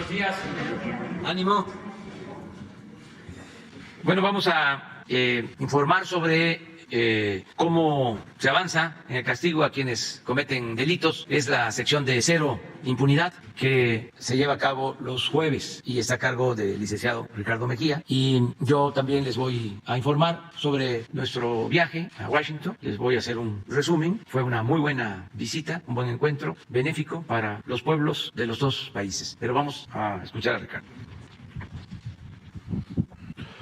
Buenos días. Ánimo. Bueno, vamos a informar sobre cómo se avanza en el castigo a quienes cometen delitos. Es la sección de cero impunidad que se lleva a cabo los jueves y está a cargo del licenciado Ricardo Mejía. Y yo también les voy a informar sobre nuestro viaje a Washington. Les voy a hacer un resumen. Fue una muy buena visita, un buen encuentro benéfico para los pueblos de los dos países. Pero vamos a escuchar a Ricardo.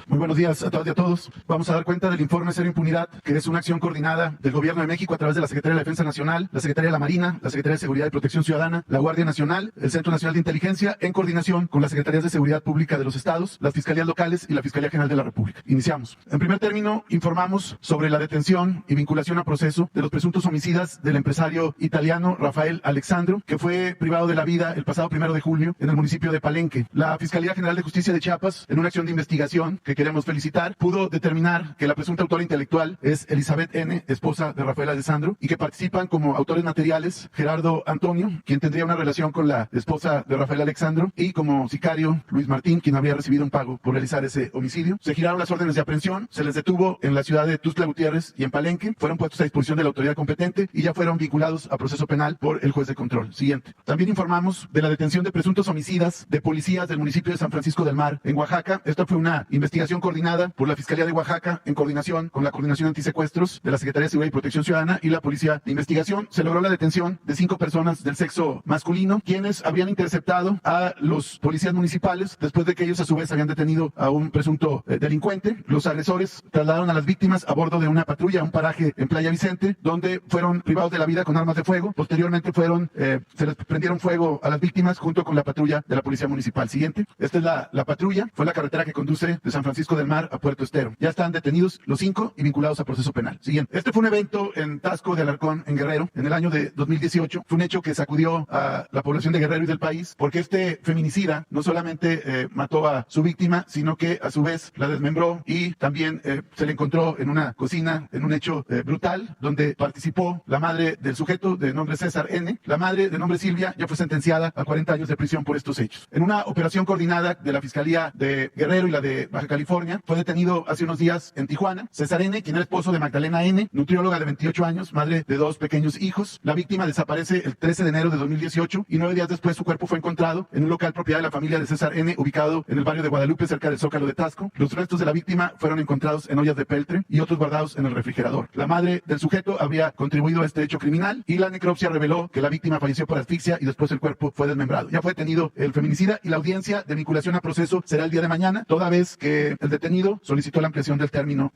Muy buenos días a todas y a todos. Vamos a dar cuenta del informe Cero Impunidad, que es una acción coordinada del Gobierno de México a través de la Secretaría de la Defensa Nacional, la Secretaría de la Marina, la Secretaría de Seguridad y Protección Ciudadana, la Guardia Nacional, el Centro Nacional de Inteligencia, en coordinación con las Secretarías de Seguridad Pública de los estados, las Fiscalías locales y la Fiscalía General de la República. Iniciamos. En primer término, informamos sobre la detención y vinculación a proceso de los presuntos homicidas del empresario italiano Rafael Alexandro, que fue privado de la vida el pasado 1 de julio en el municipio de Palenque. La Fiscalía General de Justicia de Chiapas, en una acción de investigación que queremos felicitar, pudo determinar que la presunta autora intelectual es Elizabeth N., esposa de Rafael Alessandro, y que participan como autores materiales Gerardo Antonio, quien tendría una relación con la esposa de Rafael Alessandro, y como sicario Luis Martín, quien habría recibido un pago por realizar ese homicidio. Se giraron las órdenes de aprehensión, se les detuvo en la ciudad de Tuxtla Gutiérrez y en Palenque, fueron puestos a disposición de la autoridad competente y ya fueron vinculados a proceso penal por el juez de control. Siguiente. También informamos de la detención de presuntos homicidas de policías del municipio de San Francisco del Mar, en Oaxaca. Esta fue una investigación coordinada por la Fiscalía de Oaxaca, en coordinación con la Coordinación Antisecuestros de la Secretaría de Seguridad y Protección Ciudadana y la Policía de Investigación. Se logró la detención de 5 personas del sexo masculino, quienes habrían interceptado a los policías municipales después de que ellos a su vez habían detenido a un presunto delincuente. Los agresores trasladaron a las víctimas a bordo de una patrulla a un paraje en Playa Vicente, donde fueron privados de la vida con armas de fuego. Posteriormente se les prendieron fuego a las víctimas junto con la patrulla de la Policía Municipal. Siguiente. Esta es la patrulla. Fue la carretera que conduce de San Francisco del Mar a Puerto Estero. Ya están detenidos los 5 y vinculados a proceso penal. Siguiente. Este fue un evento en Taxco de Alarcón, en Guerrero, en el año de 2018. Fue un hecho que sacudió a la población de Guerrero y del país, porque este feminicida no solamente mató a su víctima, sino que a su vez la desmembró y también se le encontró en una cocina, en un hecho brutal, donde participó la madre del sujeto de nombre César N. La madre de nombre Silvia ya fue sentenciada a 40 años de prisión por estos hechos. En una operación coordinada de la Fiscalía de Guerrero y la de Baja California, fue detenido hace unos días en Tijuana César N., quien era esposo de Magdalena N., nutrióloga de 28 años, madre de 2 pequeños hijos. La víctima desaparece el 13 de enero de 2018 y 9 días después su cuerpo fue encontrado en un local propiedad de la familia de César N., ubicado en el barrio de Guadalupe, cerca del Zócalo de Taxco. Los restos de la víctima fueron encontrados en ollas de peltre y otros guardados en el refrigerador. La madre del sujeto habría contribuido a este hecho criminal y la necropsia reveló que la víctima falleció por asfixia y después el cuerpo fue desmembrado. Ya fue detenido el feminicida y la audiencia de vinculación a proceso será el día de mañana, toda vez que el detenido solicitó la ampliación del término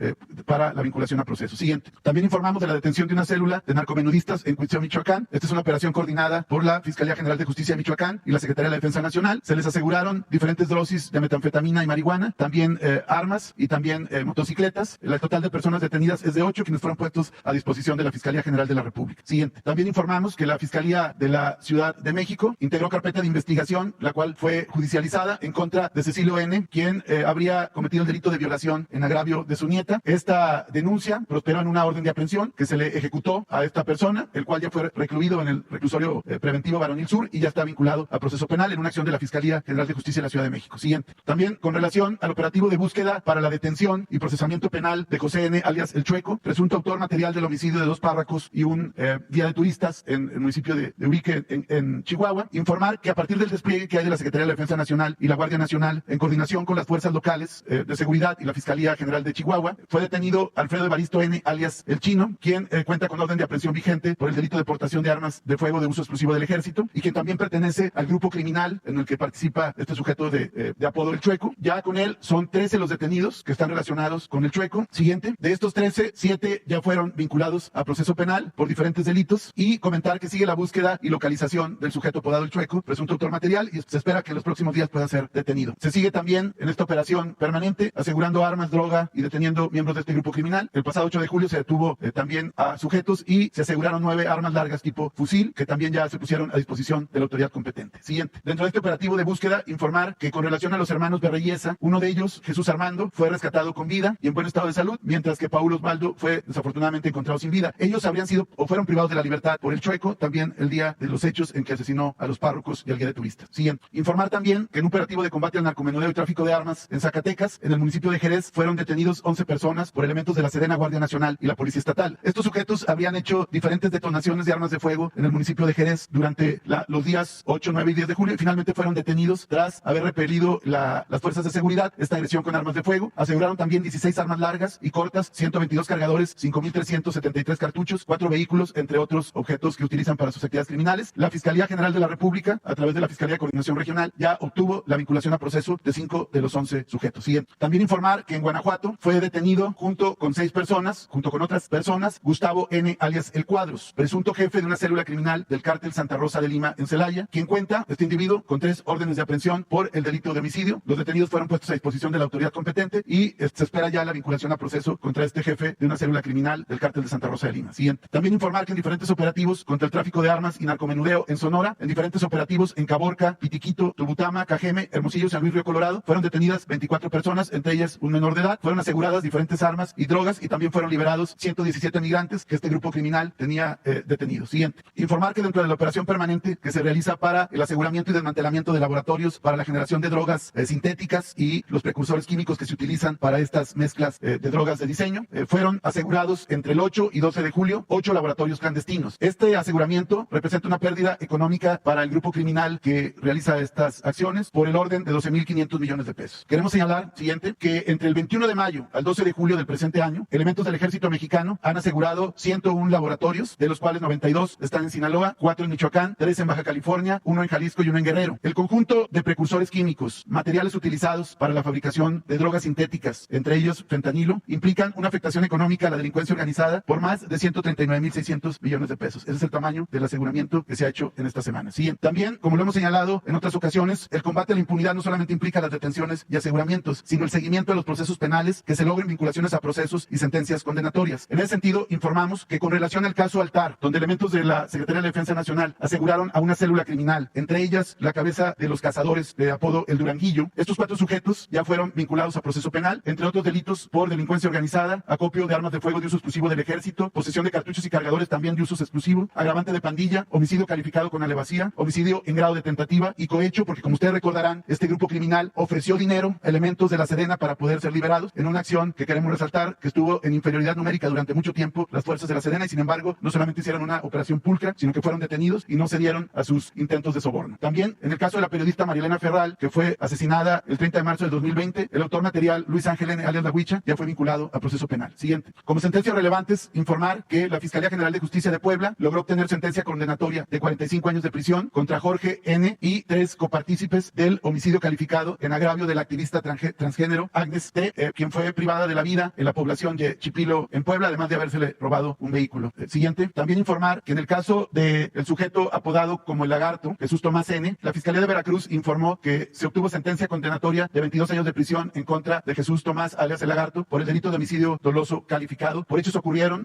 para la vinculación a proceso. Siguiente. También informamos de la detención de una célula de narcomenudistas en Cuitzeo, Michoacán. Esta es una operación coordinada por la Fiscalía General de Justicia de Michoacán y la Secretaría de la Defensa Nacional. Se les aseguraron diferentes dosis de metanfetamina y marihuana, también armas y también motocicletas. El total de personas detenidas es de 8, quienes fueron puestos a disposición de la Fiscalía General de la República. Siguiente. También informamos que la Fiscalía de la Ciudad de México integró carpeta de investigación, la cual fue judicializada en contra de Cecilio N., quien habría cometido el delito de violación en agravio de su nieta. Esta denuncia prosperó en una orden de aprehensión que se le ejecutó a esta persona, el cual ya fue recluido en el reclusorio preventivo Varonil Sur y ya está vinculado a proceso penal en una acción de la Fiscalía General de Justicia de la Ciudad de México. Siguiente. También con relación al operativo de búsqueda para la detención y procesamiento penal de José N., alias El Chueco, presunto autor material del homicidio de 2 párrocos y un guía de turistas en el municipio de Urique, en Chihuahua, informar que a partir del despliegue que hay de la Secretaría de la Defensa Nacional y la Guardia Nacional, en coordinación con las fuerzas locales de seguridad y la Fiscalía General de Chihuahua, fue detenido Alfredo Evaristo N., alias El Chino, quien cuenta con orden de aprehensión vigente por el delito de portación de armas de fuego de uso exclusivo del ejército y quien también pertenece al grupo criminal en el que participa este sujeto de apodo El Chueco. Ya con él son 13 los detenidos que están relacionados con El Chueco. Siguiente. De estos 13, 7 ya fueron vinculados a proceso penal por diferentes delitos y comentar que sigue la búsqueda y localización del sujeto apodado El Chueco, presunto autor material, y se espera que en los próximos días pueda ser detenido. Se sigue también en esta operación permanente permanente, asegurando armas, droga y deteniendo miembros de este grupo criminal. El pasado 8 de julio se detuvo también a sujetos y se aseguraron 9 armas largas tipo fusil, que también ya se pusieron a disposición de la autoridad competente. Siguiente. Dentro de este operativo de búsqueda, informar que con relación a los hermanos Berreyesa, uno de ellos, Jesús Armando, fue rescatado con vida y en buen estado de salud, mientras que Paulo Osvaldo fue desafortunadamente encontrado sin vida. Ellos habrían sido o fueron privados de la libertad por el Chueco también el día de los hechos en que asesinó a los párrocos y al guía de turistas. Siguiente. Informar también que en un operativo de combate al narcomenudeo y tráfico de armas en Zacatecas, en el municipio de Jerez, fueron detenidos 11 personas por elementos de la Sedena, Guardia Nacional y la Policía Estatal. Estos sujetos habrían hecho diferentes detonaciones de armas de fuego en el municipio de Jerez durante los días 8, 9 y 10 de julio y finalmente fueron detenidos tras haber repelido las fuerzas de seguridad esta agresión con armas de fuego. Aseguraron también 16 armas largas y cortas, 122 cargadores, 5,373 cartuchos, 4 vehículos, entre otros objetos que utilizan para sus actividades criminales. La Fiscalía General de la República, a través de la Fiscalía de Coordinación Regional, ya obtuvo la vinculación a proceso de 5 de los 11 sujetos. Siguiente. También informar que en Guanajuato fue detenido junto con 6 personas, junto con otras personas, Gustavo N. alias El Cuadros, presunto jefe de una célula criminal del cártel Santa Rosa de Lima en Celaya, quien cuenta, este individuo, con 3 órdenes de aprehensión por el delito de homicidio. Los detenidos fueron puestos a disposición de la autoridad competente y se espera ya la vinculación a proceso contra este jefe de una célula criminal del cártel de Santa Rosa de Lima. Siguiente. También informar que en diferentes operativos contra el tráfico de armas y narcomenudeo en Sonora, en diferentes operativos en Caborca, Pitiquito, Tubutama, Cajeme, Hermosillo, San Luis Río Colorado, fueron detenidas 24 personas, entre ellas un menor de edad. Fueron aseguradas diferentes armas y drogas y también fueron liberados 117 migrantes que este grupo criminal tenía detenidos. Siguiente. Informar que dentro de la operación permanente que se realiza para el aseguramiento y desmantelamiento de laboratorios para la generación de drogas sintéticas y los precursores químicos que se utilizan para estas mezclas de drogas de diseño, fueron asegurados entre el 8 y 12 de julio 8 laboratorios clandestinos. Este aseguramiento representa una pérdida económica para el grupo criminal que realiza estas acciones por el orden de 12,500 millones de pesos. Queremos señalar, siguiente, que entre el 21 de mayo al 12 de julio del presente año, elementos del ejército mexicano han asegurado 101 laboratorios, de los cuales 92 están en Sinaloa, 4 en Michoacán, 3 en Baja California, 1 en Jalisco y 1 en Guerrero. El conjunto de precursores químicos, materiales utilizados para la fabricación de drogas sintéticas, entre ellos fentanilo, implican una afectación económica a la delincuencia organizada por más de 139,600 millones de pesos. Ese es el tamaño del aseguramiento que se ha hecho en esta semana. Siguiente. También, como lo hemos señalado en otras ocasiones, el combate a la impunidad no solamente implica las detenciones y aseguramientos, sino el seguimiento de los procesos penales, que se logren vinculaciones a procesos y sentencias condenatorias. En ese sentido, informamos que con relación al caso Altar, donde elementos de la Secretaría de la Defensa Nacional aseguraron a una célula criminal, entre ellas la cabeza de los cazadores de apodo El Duranguillo, estos 4 sujetos ya fueron vinculados a proceso penal, entre otros delitos por delincuencia organizada, acopio de armas de fuego de uso exclusivo del ejército, posesión de cartuchos y cargadores también de uso exclusivo, agravante de pandilla, homicidio calificado con alevosía, homicidio en grado de tentativa y cohecho, porque como ustedes recordarán, este grupo criminal ofreció dinero a elementos de la Sedena para poder ser liberados en una acción que queremos resaltar que estuvo en inferioridad numérica durante mucho tiempo las fuerzas de la Sedena y sin embargo no solamente hicieron una operación pulcra, sino que fueron detenidos y no cedieron a sus intentos de soborno. También en el caso de la periodista Marilena Ferral, que fue asesinada el 30 de marzo del 2020, el autor material Luis Ángel N. alias La Huicha ya fue vinculado a proceso penal. Siguiente. Como sentencias relevantes, informar que la Fiscalía General de Justicia de Puebla logró obtener sentencia condenatoria de 45 años de prisión contra Jorge N. y 3 copartícipes del homicidio calificado en agravio de la activista transgénero Agnes T., quien fue privada de la vida en la población de Chipilo, en Puebla, además de habérsele robado un vehículo. Siguiente. También informar que en el caso del sujeto apodado como el Lagarto, Jesús Tomás N., la Fiscalía de Veracruz informó que se obtuvo sentencia condenatoria de 22 años de prisión en contra de Jesús Tomás alias el Lagarto por el delito de homicidio doloso calificado por hechos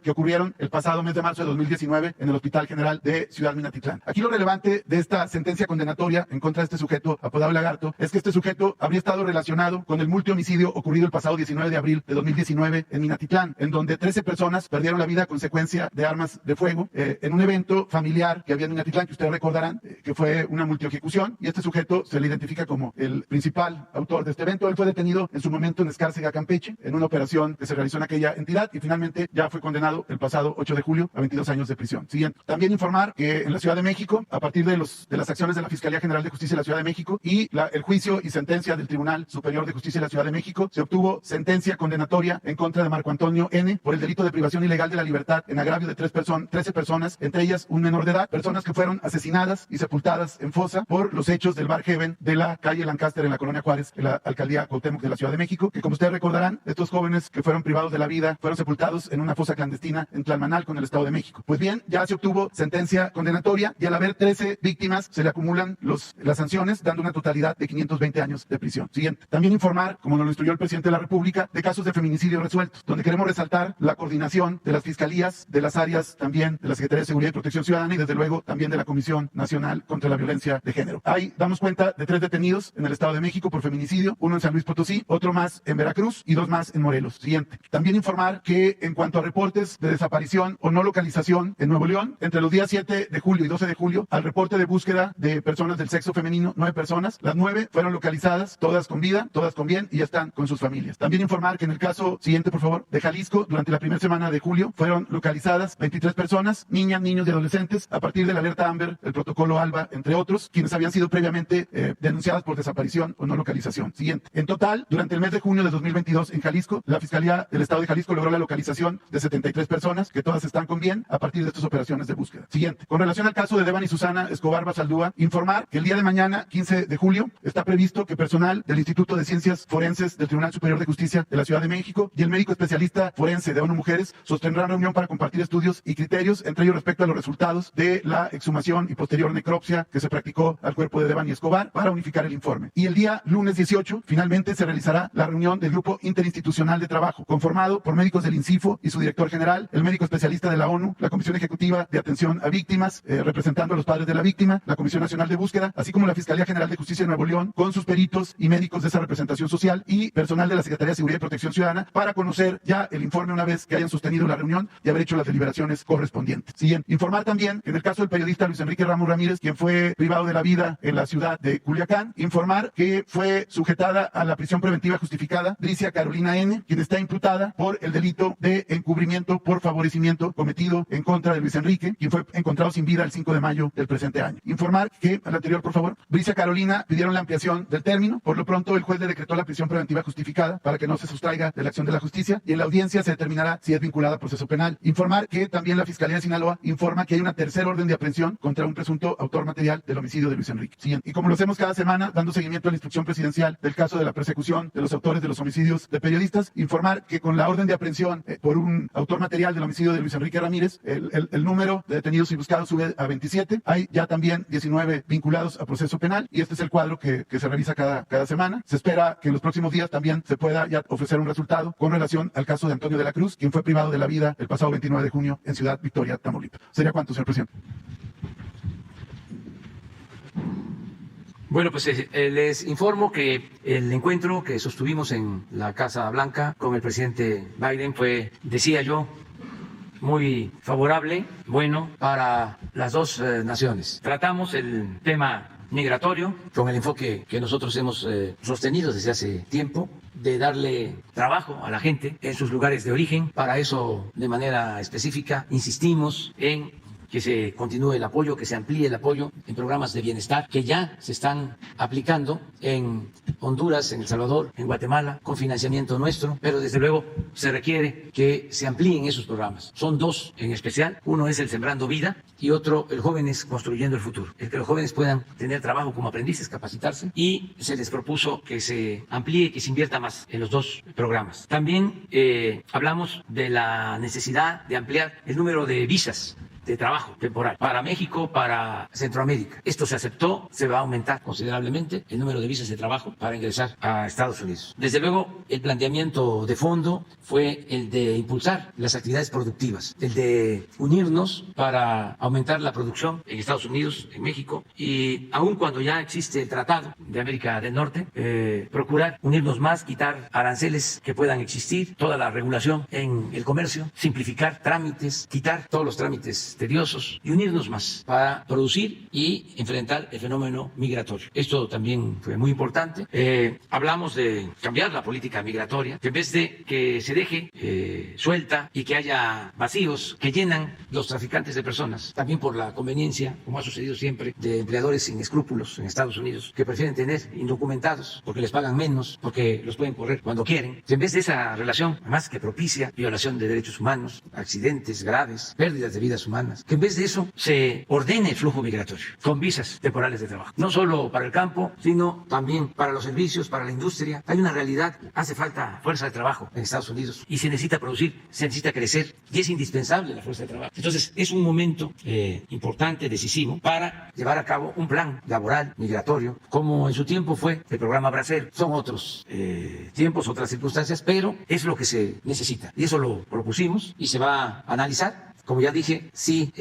que ocurrieron el pasado mes de marzo de 2019 en el Hospital General de Ciudad Minatitlán. Aquí lo relevante de esta sentencia condenatoria en contra de este sujeto apodado Lagarto es que este sujeto habría estado relacionado con el multihomicidio ocurrido el pasado 19 de abril de 2019 en Minatitlán, en donde 13 personas perdieron la vida a consecuencia de armas de fuego en un evento familiar que había en Minatitlán, que ustedes recordarán que fue una multiejecución, y este sujeto se le identifica como el principal autor de este evento. Él fue detenido en su momento en Escárcega, Campeche, en una operación que se realizó en aquella entidad y finalmente ya fue condenado el pasado 8 de julio a 22 años de prisión. Siguiente. También informar que en la Ciudad de México, a partir de las acciones de la Fiscalía General de Justicia de la Ciudad de México y el juicio y sentencia del Tribunal Superior de Justicia de la Ciudad de México, se obtuvo sentencia condenatoria en contra de Marco Antonio N. por el delito de privación ilegal de la libertad en agravio de 13 personas, entre ellas un menor de edad, personas que fueron asesinadas y sepultadas en fosa por los hechos del Bar Heaven de la calle Lancaster en la Colonia Juárez, en la alcaldía Cuauhtémoc de la Ciudad de México, que como ustedes recordarán, estos jóvenes que fueron privados de la vida fueron sepultados en una fosa clandestina en Tlalmanal con el Estado de México. Pues bien, ya se obtuvo sentencia condenatoria y al haber 13 víctimas se le acumulan las sanciones, dando una totalidad de 520 años de prisión. Siguiente. También informar informar, como nos lo instruyó el presidente de la República, de casos de feminicidio resueltos, donde queremos resaltar la coordinación de las fiscalías, de las áreas también de la Secretaría de Seguridad y Protección Ciudadana y desde luego también de la Comisión Nacional contra la Violencia de Género. Ahí damos cuenta de 3 detenidos en el Estado de México por feminicidio, uno en San Luis Potosí, otro más en Veracruz y 2 más en Morelos. Siguiente. También informar que en cuanto a reportes de desaparición o no localización en Nuevo León, entre los días 7 de julio y 12 de julio, al reporte de búsqueda de personas del sexo femenino, 9 personas, las 9 fueron localizadas, todas con vida, todas con bien y ya están con sus familias. También informar que en el caso siguiente, por favor, de Jalisco, durante la primera semana de julio, fueron localizadas 23 personas, niñas, niños y adolescentes, a partir de la alerta Amber, el protocolo ALBA, entre otros, quienes habían sido previamente denunciadas por desaparición o no localización. Siguiente. En total, durante el mes de junio de 2022 en Jalisco, la Fiscalía del Estado de Jalisco logró la localización de 73 personas, que todas están con bien a partir de estas operaciones de búsqueda. Siguiente. Con relación al caso de Devani Susana Escobar Basaldúa, informar que el día de mañana, 15 de julio, está previsto que personal del Instituto de Ciencias Forenses del Tribunal Superior de Justicia de la Ciudad de México y el médico especialista forense de ONU Mujeres sostendrán reunión para compartir estudios y criterios, entre ellos respecto a los resultados de la exhumación y posterior necropsia que se practicó al cuerpo de Devani Escobar para unificar el informe. Y el día lunes 18, finalmente se realizará la reunión del Grupo Interinstitucional de Trabajo, conformado por médicos del INCIFO y su director general, el médico especialista de la ONU, la Comisión Ejecutiva de Atención a Víctimas, representando a los padres de la víctima, la Comisión Nacional de Búsqueda, así como la Fiscalía General de Justicia de Nuevo León, con sus peritos y médicos de esa representación social y personal de la Secretaría de Seguridad y Protección Ciudadana, para conocer ya el informe una vez que hayan sostenido la reunión y haber hecho las deliberaciones correspondientes. Siguiente. Informar también que en el caso del periodista Luis Enrique Ramos Ramírez, quien fue privado de la vida en la ciudad de Culiacán, informar que fue sujetada a la prisión preventiva justificada Bricia Carolina N., quien está imputada por el delito de encubrimiento por favorecimiento cometido en contra de Luis Enrique, quien fue encontrado sin vida el 5 de mayo del presente año. Informar que, al anterior, por favor, Bricia Carolina pidieron la ampliación del término. Por lo pronto, el juez le decretó la prisión preventiva justificada para que no se sustraiga de la acción de la justicia y en la audiencia se determinará si es vinculada a proceso penal. Informar que también la Fiscalía de Sinaloa informa que hay una tercera orden de aprehensión contra un presunto autor material del homicidio de Luis Enrique. Siguiente. Y como lo hacemos cada semana, dando seguimiento a la instrucción presidencial del caso de la persecución de los autores de los homicidios de periodistas, informar que con la orden de aprehensión por un autor material del homicidio de Luis Enrique Ramírez, el número de detenidos y buscados sube a 27. Hay ya también 19 vinculados a proceso penal y este es el cuadro que se revisa cada semana. Se espera que en los próximos días también se pueda ya ofrecer un resultado con relación al caso de Antonio de la Cruz, quien fue privado de la vida el pasado 29 de junio en Ciudad Victoria, Tamaulipas. ¿Sería cuánto, señor presidente? Bueno, pues les informo que el encuentro que sostuvimos en la Casa Blanca con el presidente Biden fue, decía yo, muy favorable, bueno, para las dos naciones. Tratamos el tema migratorio con el enfoque que nosotros hemos sostenido desde hace tiempo, de darle trabajo a la gente en sus lugares de origen. Para eso, de manera específica, insistimos en que se continúe el apoyo, que se amplíe el apoyo en programas de bienestar que ya se están aplicando en Honduras, en El Salvador, en Guatemala, con financiamiento nuestro, pero desde luego se requiere que se amplíen esos programas. Son 2 en especial, uno es el Sembrando Vida y otro el Jóvenes Construyendo el Futuro, el que los jóvenes puedan tener trabajo como aprendices, capacitarse, y se les propuso que se amplíe, que se invierta más en los 2 programas. También hablamos de la necesidad de ampliar el número de visas de trabajo temporal para México, para Centroamérica. Esto se aceptó, se va a aumentar considerablemente el número de visas de trabajo para ingresar a Estados Unidos. Desde luego, el planteamiento de fondo fue el de impulsar las actividades productivas, el de unirnos para aumentar la producción en Estados Unidos, en México, y aun cuando ya existe el Tratado de América del Norte, procurar unirnos más, quitar aranceles que puedan existir, toda la regulación en el comercio, simplificar trámites, quitar todos los trámites tediosos y unirnos más para producir y enfrentar el fenómeno migratorio. Esto también fue muy importante. Hablamos de cambiar la política migratoria, que en vez de que se deje suelta y que haya vacíos que llenan los traficantes de personas, también por la conveniencia, como ha sucedido siempre, de empleadores sin escrúpulos en Estados Unidos, que prefieren tener indocumentados porque les pagan menos, porque los pueden correr cuando quieren. En vez de esa relación, más que propicia violación de derechos humanos, accidentes graves, pérdidas de vidas humanas, semanas, que en vez de eso se ordene el flujo migratorio con visas temporales de trabajo. No solo para el campo, sino también para los servicios, para la industria. Hay una realidad, hace falta fuerza de trabajo en Estados Unidos y se necesita producir, se necesita crecer y es indispensable la fuerza de trabajo. Entonces es un momento importante, decisivo, para llevar a cabo un plan laboral migratorio, como en su tiempo fue el programa Bracero. Son otros tiempos, otras circunstancias, pero es lo que se necesita y eso lo propusimos y se va a analizar. Como ya dije, sí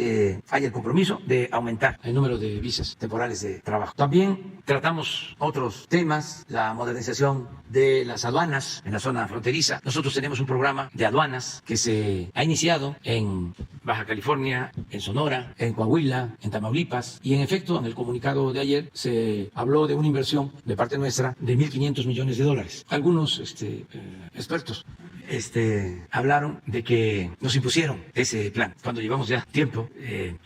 hay el compromiso de aumentar el número de visas temporales de trabajo. También tratamos otros temas, la modernización de las aduanas en la zona fronteriza. Nosotros tenemos un programa de aduanas que se ha iniciado en Baja California, en Sonora, en Coahuila, en Tamaulipas. Y en efecto, en el comunicado de ayer se habló de una inversión de parte nuestra de $1.500 millones. Algunos expertos hablaron de que nos impusieron ese plan, cuando llevamos ya tiempo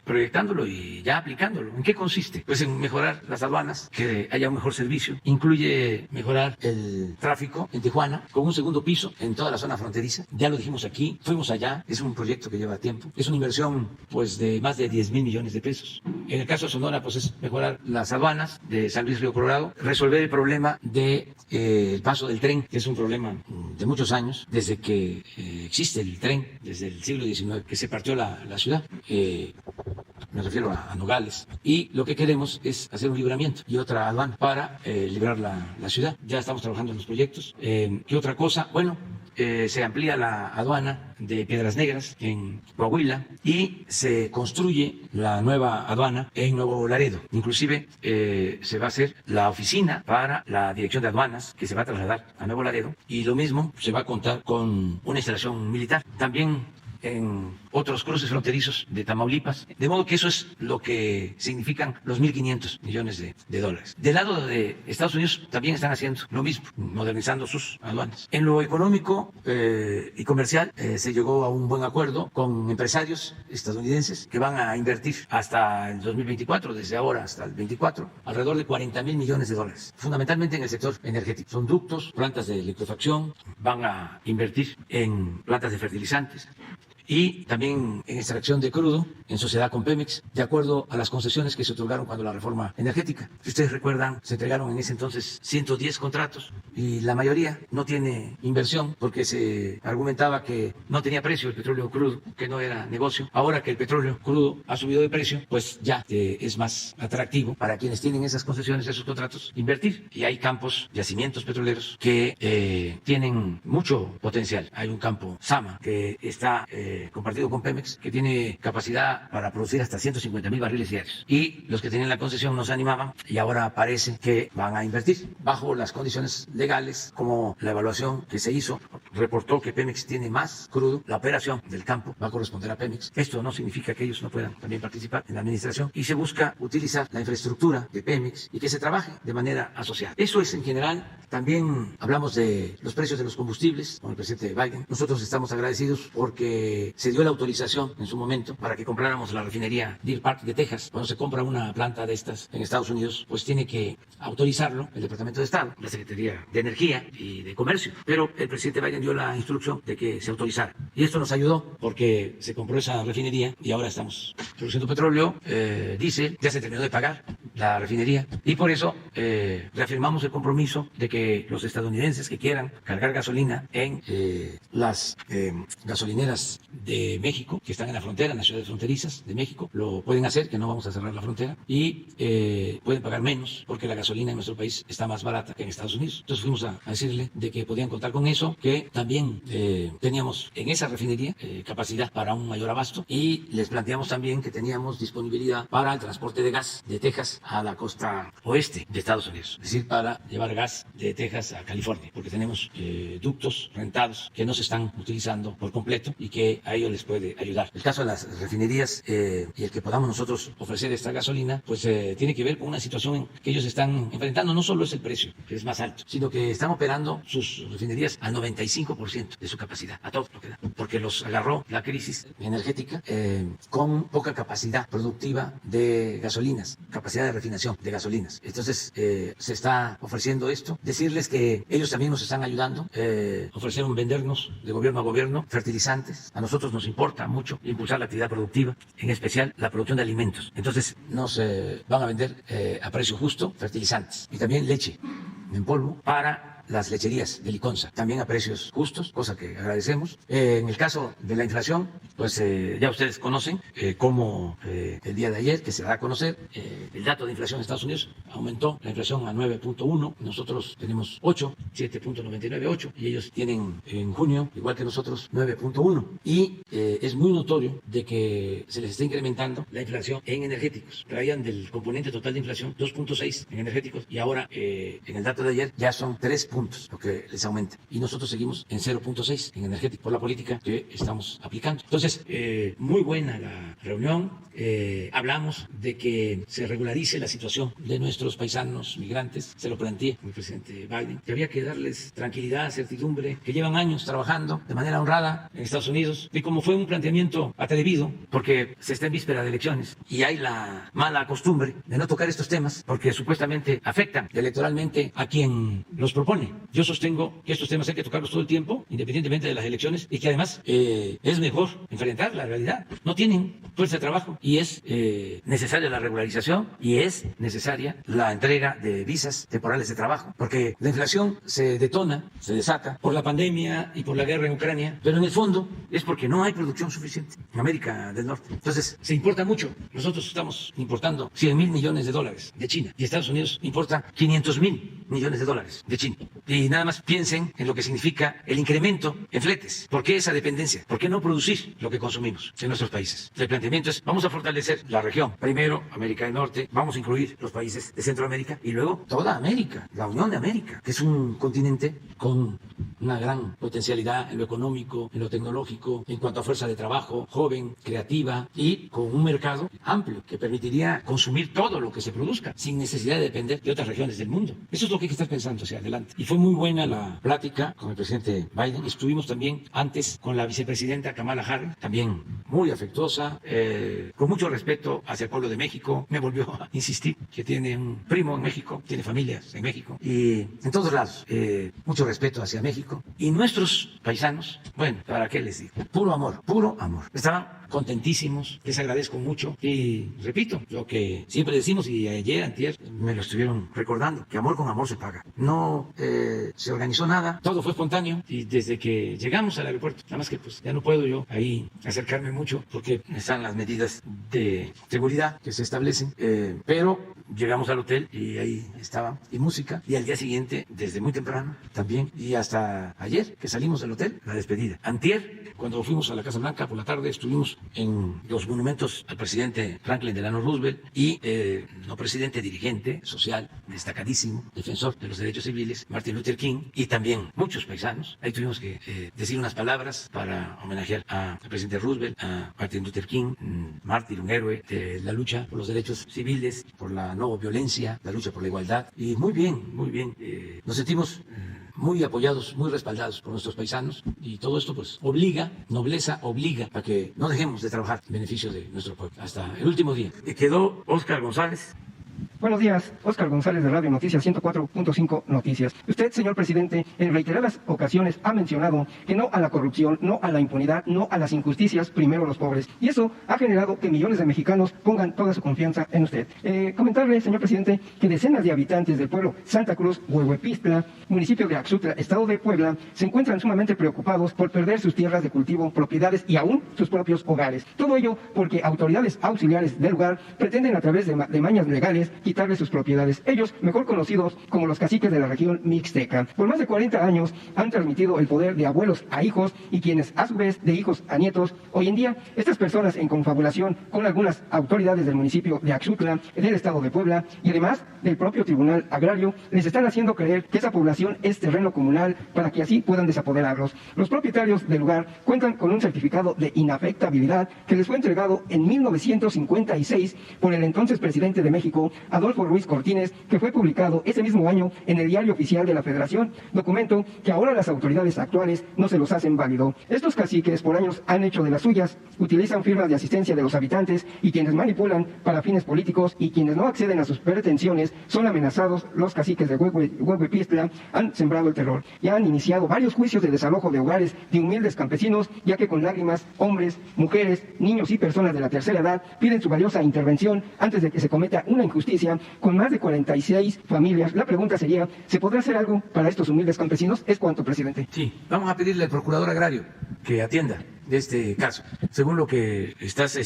proyectándolo y ya aplicándolo. ¿En qué consiste? Pues en mejorar las aduanas, que haya un mejor servicio. Incluye mejorar el tráfico en Tijuana con un segundo piso en toda la zona fronteriza. Ya lo dijimos aquí, fuimos allá, es un proyecto que lleva tiempo. Es una inversión pues de más de 10,000 millones de pesos. En el caso de Sonora, pues es mejorar las aduanas de San Luis Río Colorado, resolver el problema de el paso del tren, que es un problema de muchos años, desde que existe el tren, desde el siglo XIX, que se partió la ciudad. Me refiero a Nogales. Y lo que queremos es hacer un libramiento y otra aduana para librar la ciudad. Ya estamos trabajando en los proyectos. ¿Qué otra cosa? Bueno, se amplía la aduana de Piedras Negras en Coahuila y se construye la nueva aduana en Nuevo Laredo. Inclusive se va a hacer la oficina para la dirección de aduanas que se va a trasladar a Nuevo Laredo y lo mismo se va a contar con una instalación militar. También en otros cruces fronterizos de Tamaulipas. De modo que eso es lo que significan los 1.500 millones de dólares. Del lado de Estados Unidos también están haciendo lo mismo, modernizando sus aduanas. En lo económico y comercial se llegó a un buen acuerdo con empresarios estadounidenses que van a invertir hasta el 2024, desde ahora hasta el 24, alrededor de 40,000 millones de dólares, fundamentalmente en el sector energético. Son ductos, plantas de electrofacción, van a invertir en plantas de fertilizantes y también en extracción de crudo en sociedad con Pemex, de acuerdo a las concesiones que se otorgaron cuando la reforma energética. Si ustedes recuerdan, se entregaron en ese entonces 110 contratos y la mayoría no tiene inversión porque se argumentaba que no tenía precio el petróleo crudo, que no era negocio. Ahora que el petróleo crudo ha subido de precio, pues ya es más atractivo para quienes tienen esas concesiones, esos contratos, invertir. Y hay campos, yacimientos petroleros que tienen mucho potencial. Hay un campo Sama que está compartido con Pemex, que tiene capacidad para producir hasta 150,000 barriles diarios. Y los que tenían la concesión no se animaban y ahora parece que van a invertir bajo las condiciones legales, como la evaluación que se hizo reportó que Pemex tiene más crudo. La operación del campo va a corresponder a Pemex. Esto no significa que ellos no puedan también participar en la administración y se busca utilizar la infraestructura de Pemex y que se trabaje de manera asociada. Eso es en general. También hablamos de los precios de los combustibles con el presidente Biden. Nosotros estamos agradecidos porque se dio la autorización en su momento para que compráramos la refinería Deer Park de Texas. Cuando se compra una planta de estas en Estados Unidos, pues tiene que autorizarlo el Departamento de Estado, la Secretaría de Energía y de Comercio. Pero el presidente Biden dio la instrucción de que se autorizara. Y esto nos ayudó porque se compró esa refinería y ahora estamos produciendo petróleo, diésel, ya se terminó de pagar la refinería y por eso reafirmamos el compromiso de que los estadounidenses que quieran cargar gasolina en las gasolineras de México, que están en la frontera, en las ciudades fronterizas de México, lo pueden hacer, que no vamos a cerrar la frontera, y pueden pagar menos porque la gasolina en nuestro país está más barata que en Estados Unidos. Entonces fuimos a decirle de que podían contar con eso, que también teníamos en esa refinería capacidad para un mayor abasto y les planteamos también que teníamos disponibilidad para el transporte de gas de Texas a la costa oeste de Estados Unidos, es decir, para llevar gas de Texas a California, porque tenemos ductos rentados que no se están utilizando por completo y que a ellos les puede ayudar. El caso de las refinerías y el que podamos nosotros ofrecer esta gasolina, pues tiene que ver con una situación que ellos están enfrentando. No solo es el precio, que es más alto, sino que están operando sus refinerías al 95% de su capacidad, a todo lo que da, porque los agarró la crisis energética con poca capacidad productiva de gasolinas, capacidad de refinación de gasolinas. Entonces se está ofreciendo esto de decirles que ellos también nos están ayudando, ofrecieron vendernos de gobierno a gobierno fertilizantes. A nosotros nos importa mucho impulsar la actividad productiva, en especial la producción de alimentos. Entonces nos van a vender a precio justo fertilizantes y también leche en polvo para las lecherías de Liconza, también a precios justos, cosa que agradecemos. En el caso de la inflación, pues ya ustedes conocen cómo el día de ayer, que se da a conocer, el dato de inflación en Estados Unidos aumentó la inflación a 9.1, nosotros tenemos 8, 7.998, y ellos tienen en junio, igual que nosotros, 9.1. Y es muy notorio de que se les está incrementando la inflación en energéticos. Traían del componente total de inflación 2.6 en energéticos y ahora en el dato de ayer ya son 3 puntos lo que les aumenta, y nosotros seguimos en 0.6 en energético por la política que estamos aplicando. Entonces, muy buena la reunión. Hablamos de que se regularice la situación de nuestros paisanos migrantes. Se lo planteé al presidente Biden, que había que darles tranquilidad, certidumbre, que llevan años trabajando de manera honrada en Estados Unidos, y como fue un planteamiento atrevido, porque se está en víspera de elecciones y hay la mala costumbre de no tocar estos temas porque supuestamente afectan electoralmente a quien los propone. Yo sostengo que estos temas hay que tocarlos todo el tiempo, independientemente de las elecciones, y que además es mejor enfrentar la realidad. No tienen fuerza de trabajo y es necesaria la regularización y es necesaria la entrega de visas temporales de trabajo, porque la inflación se detona, se desata por la pandemia y por la guerra en Ucrania, pero en el fondo es porque no hay producción suficiente en América del Norte. Entonces, se importa mucho. Nosotros estamos importando $100,000 millones de China, y Estados Unidos importa $500,000 millones de China. Y nada más piensen en lo que significa el incremento en fletes. ¿Por qué esa dependencia? ¿Por qué no producir lo que consumimos en nuestros países? El planteamiento es, vamos a fortalecer la región. Primero, América del Norte, vamos a incluir los países de Centroamérica y luego toda América, la Unión de América, que es un continente con una gran potencialidad en lo económico, en lo tecnológico, en cuanto a fuerza de trabajo, joven, creativa, y con un mercado amplio que permitiría consumir todo lo que se produzca sin necesidad de depender de otras regiones del mundo. Eso es lo que hay que estar pensando hacia adelante. Y fue muy buena la plática con el presidente Biden. Estuvimos también antes con la vicepresidenta Kamala Harris, también muy afectuosa, con mucho respeto hacia el pueblo de México. Me volvió a insistir que tiene un primo en México, tiene familias en México, y en todos lados, mucho respeto hacia México. Y nuestros paisanos, bueno, ¿para qué les digo? Puro amor, puro amor. Estaban contentísimos, les agradezco mucho, y repito lo que siempre decimos, y ayer, antier, me lo estuvieron recordando, que amor con amor se paga. No se organizó nada, todo fue espontáneo, y desde que llegamos al aeropuerto, nada más que pues ya no puedo yo ahí acercarme mucho porque están las medidas de seguridad que se establecen, pero llegamos al hotel y ahí estaba, y música, y al día siguiente desde muy temprano también, y hasta ayer que salimos del hotel, la despedida. Antier, cuando fuimos a la Casa Blanca por la tarde, estuvimos en los monumentos al presidente Franklin Delano Roosevelt y no presidente, dirigente social destacadísimo, defensor de los derechos civiles, Martin Luther King, y también muchos paisanos. Ahí tuvimos que decir unas palabras para homenajear al presidente Roosevelt, a Martin Luther King, mártir, un héroe de la lucha por los derechos civiles, por la no violencia, la lucha por la igualdad. Y muy bien, nos sentimos muy apoyados, muy respaldados por nuestros paisanos, y todo esto pues nobleza obliga a que no dejemos de trabajar en beneficio de nuestro pueblo hasta el último día. Y quedó Óscar González. Buenos días, Óscar González de Radio Noticias 104.5 Noticias. Usted, señor presidente, en reiteradas ocasiones ha mencionado que no a la corrupción, no a la impunidad, no a las injusticias, primero los pobres. Y eso ha generado que millones de mexicanos pongan toda su confianza en usted. Comentarle, señor presidente, que decenas de habitantes del pueblo Santa Cruz, Huehuepistla, municipio de Axutla, estado de Puebla, se encuentran sumamente preocupados por perder sus tierras de cultivo, propiedades y aún sus propios hogares. Todo ello porque autoridades auxiliares del lugar pretenden a través de mañas legales quitarle sus propiedades. Ellos, mejor conocidos como los caciques de la región mixteca. Por más de 40 años han transmitido el poder de abuelos a hijos, y quienes a su vez de hijos a nietos. Hoy en día, estas personas, en confabulación con algunas autoridades del municipio de Axutla, del estado de Puebla y además del propio Tribunal Agrario, les están haciendo creer que esa población es terreno comunal para que así puedan desapoderarlos. Los propietarios del lugar cuentan con un certificado de inafectabilidad que les fue entregado en 1956 por el entonces presidente de México, Adolfo Adolfo Ruiz Cortines, que fue publicado ese mismo año en el Diario Oficial de la Federación, documento que ahora las autoridades actuales no se los hacen válido. Estos caciques por años han hecho de las suyas, utilizan firmas de asistencia de los habitantes y quienes manipulan para fines políticos, y quienes no acceden a sus pretensiones son amenazados. Los caciques de Huehuepistla han sembrado el terror y han iniciado varios juicios de desalojo de hogares de humildes campesinos, ya que con lágrimas hombres, mujeres, niños y personas de la tercera edad piden su valiosa intervención antes de que se cometa una injusticia con más de 46 familias. La pregunta sería, ¿se podrá hacer algo para estos humildes campesinos? ¿Es cuánto, presidente? Sí, vamos a pedirle al procurador agrario que atienda de este caso. Según lo que estás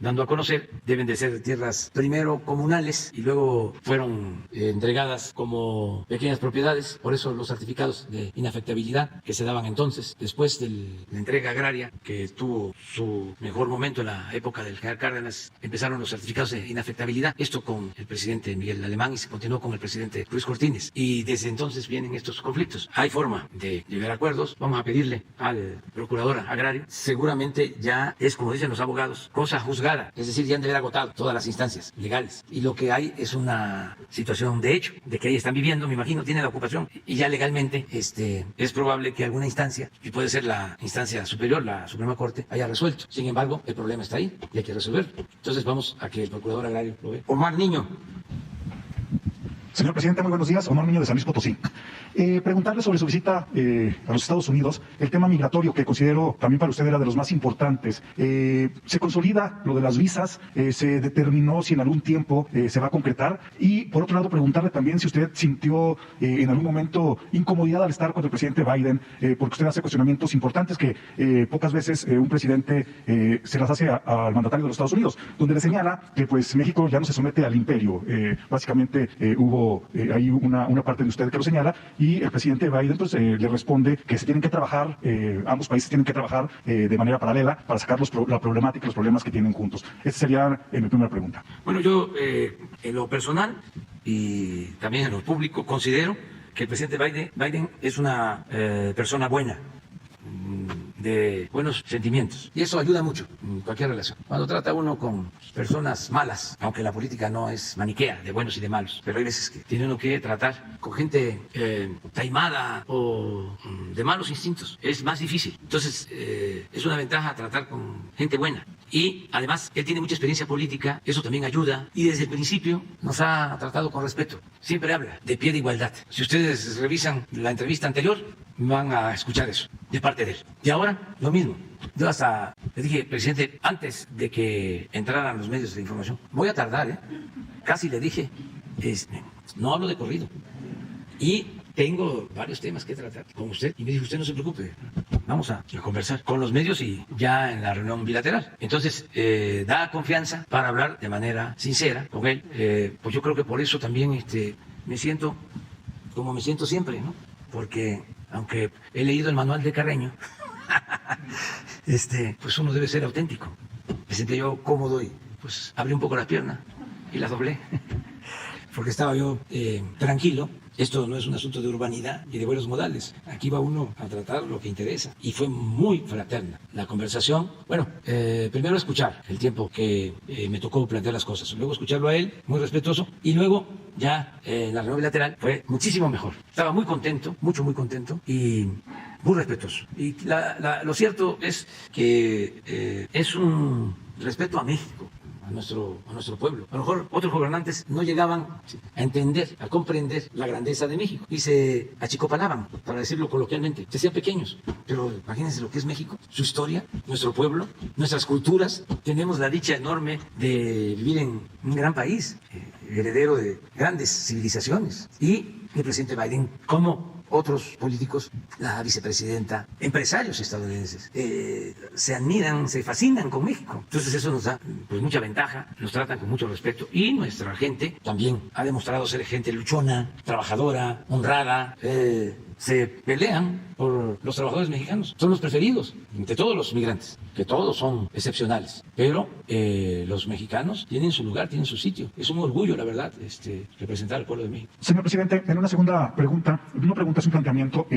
dando a conocer, deben de ser tierras primero comunales y luego fueron entregadas como pequeñas propiedades, por eso los certificados de inafectabilidad que se daban entonces, después de la entrega agraria que tuvo su mejor momento en la época del general Cárdenas, empezaron los certificados de inafectabilidad, esto con el presidente Miguel Alemán y se continuó con el presidente Ruiz Cortines, y desde entonces vienen estos conflictos. Hay forma de llegar a acuerdos, vamos a pedirle al procurador agrario. Seguramente ya es, como dicen los abogados, cosa juzgada, es decir, ya han de haber agotado todas las instancias legales. Y lo que hay es una situación de hecho, de que ahí están viviendo, me imagino, tienen la ocupación, y ya legalmente es probable que alguna instancia, y puede ser la instancia superior, la Suprema Corte, haya resuelto. Sin embargo, el problema está ahí y hay que resolverlo. Entonces vamos a que el procurador agrario lo vea. Omar Niño. Señor presidente, muy buenos días. Omar Niño de San Luis Potosí. Preguntarle sobre su visita a los Estados Unidos, el tema migratorio, que considero también para usted era de los más importantes. ¿Se consolida lo de las visas? ¿Se determinó si en algún tiempo se va a concretar? Y por otro lado, preguntarle también si usted sintió en algún momento incomodidad al estar con el presidente Biden, porque usted hace cuestionamientos importantes que pocas veces un presidente se las hace al mandatario de los Estados Unidos, donde le señala que pues México ya no se somete al imperio. Básicamente hubo hay una parte de usted que lo señala, y el presidente Biden pues, le responde que se tienen que trabajar, ambos países tienen que trabajar de manera paralela para sacar la problemática, los problemas que tienen juntos. Esa sería mi primera pregunta. Bueno, yo en lo personal y también en lo público considero que el presidente Biden es una persona buena, de buenos sentimientos, y eso ayuda mucho en cualquier relación. Cuando trata uno con personas malas, aunque la política no es maniquea de buenos y de malos, pero hay veces que tiene uno que tratar con gente taimada o de malos instintos, es más difícil. Entonces es una ventaja tratar con gente buena, y además él tiene mucha experiencia política, eso también ayuda, y desde el principio nos ha tratado con respeto, siempre habla de pie de igualdad. Si ustedes revisan la entrevista anterior, van a escuchar eso de parte de él. Y ahora, lo mismo. Yo hasta le dije, presidente, antes de que entraran los medios de información, voy a tardar, casi le dije, no hablo de corrido. Y tengo varios temas que tratar con usted. Y me dijo, usted no se preocupe, vamos a conversar con los medios y ya en la reunión bilateral. Entonces, da confianza para hablar de manera sincera con él. Pues yo creo que por eso también me siento como me siento siempre, ¿no? Porque aunque he leído el manual de Carreño, pues uno debe ser auténtico. Me sentí yo cómodo y pues abrí un poco las piernas y las doblé, porque estaba yo tranquilo. Esto no es un asunto de urbanidad y de buenos modales. Aquí va uno a tratar lo que interesa. Y fue muy fraterna la conversación. Bueno, primero escuchar el tiempo que me tocó plantear las cosas. Luego escucharlo a él, muy respetuoso. Y luego ya la reunión bilateral fue muchísimo mejor. Estaba muy contento, muy contento y muy respetuoso. Y lo cierto es que es un respeto a México, a nuestro pueblo. A lo mejor otros gobernantes no llegaban a entender, a comprender la grandeza de México y se achicopalaban, para decirlo coloquialmente, se hacían pequeños. Pero imagínense lo que es México, su historia, nuestro pueblo, nuestras culturas. Tenemos la dicha enorme de vivir en un gran país, heredero de grandes civilizaciones. Y el presidente Biden, como otros políticos, la vicepresidenta, empresarios estadounidenses, se admiran, se fascinan con México. Entonces eso nos da pues mucha ventaja, nos tratan con mucho respeto, y nuestra gente también ha demostrado ser gente luchona, trabajadora, honrada. Se pelean por los trabajadores mexicanos, son los preferidos de todos los migrantes, que todos son excepcionales, pero los mexicanos tienen su lugar, tienen su sitio. Es un orgullo, la verdad, representar al pueblo de México. Señor presidente, en una segunda pregunta, no pregunta, es un planteamiento.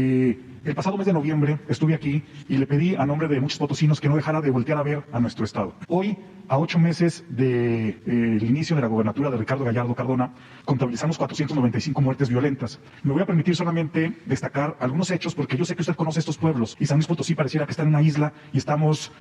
el pasado mes de noviembre estuve aquí y le pedí a nombre de muchos potosinos que no dejara de voltear a ver a nuestro estado. Hoy, a 8 meses del inicio de la gobernatura de Ricardo Gallardo Cardona, contabilizamos 495 muertes violentas. Me voy a permitir solamente destacar algunos hechos porque yo sé que usted conoce estos pueblos y San Luis Potosí pareciera que está en una isla y estamos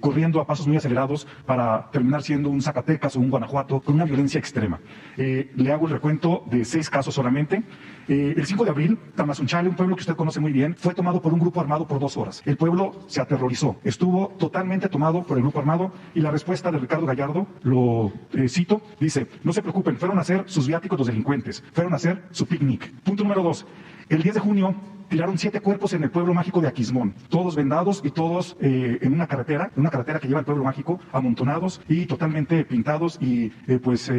corriendo a pasos muy acelerados para terminar siendo un Zacatecas o un Guanajuato con una violencia extrema. Le hago el recuento de 6 casos solamente. El 5 de abril, Tamazunchale, un pueblo que usted conoce muy bien, fue tomado por un grupo armado por 2 horas. El pueblo se aterrorizó, estuvo totalmente tomado por el grupo armado y la respuesta de Ricardo Gallardo, lo cito, dice: no se preocupen, fueron a hacer sus viáticos los delincuentes, fueron a hacer su picnic. Punto número 2. El 10 de junio tiraron 7 cuerpos en el pueblo mágico de Aquismón, todos vendados y todos en una carretera que lleva al pueblo mágico, amontonados y totalmente pintados y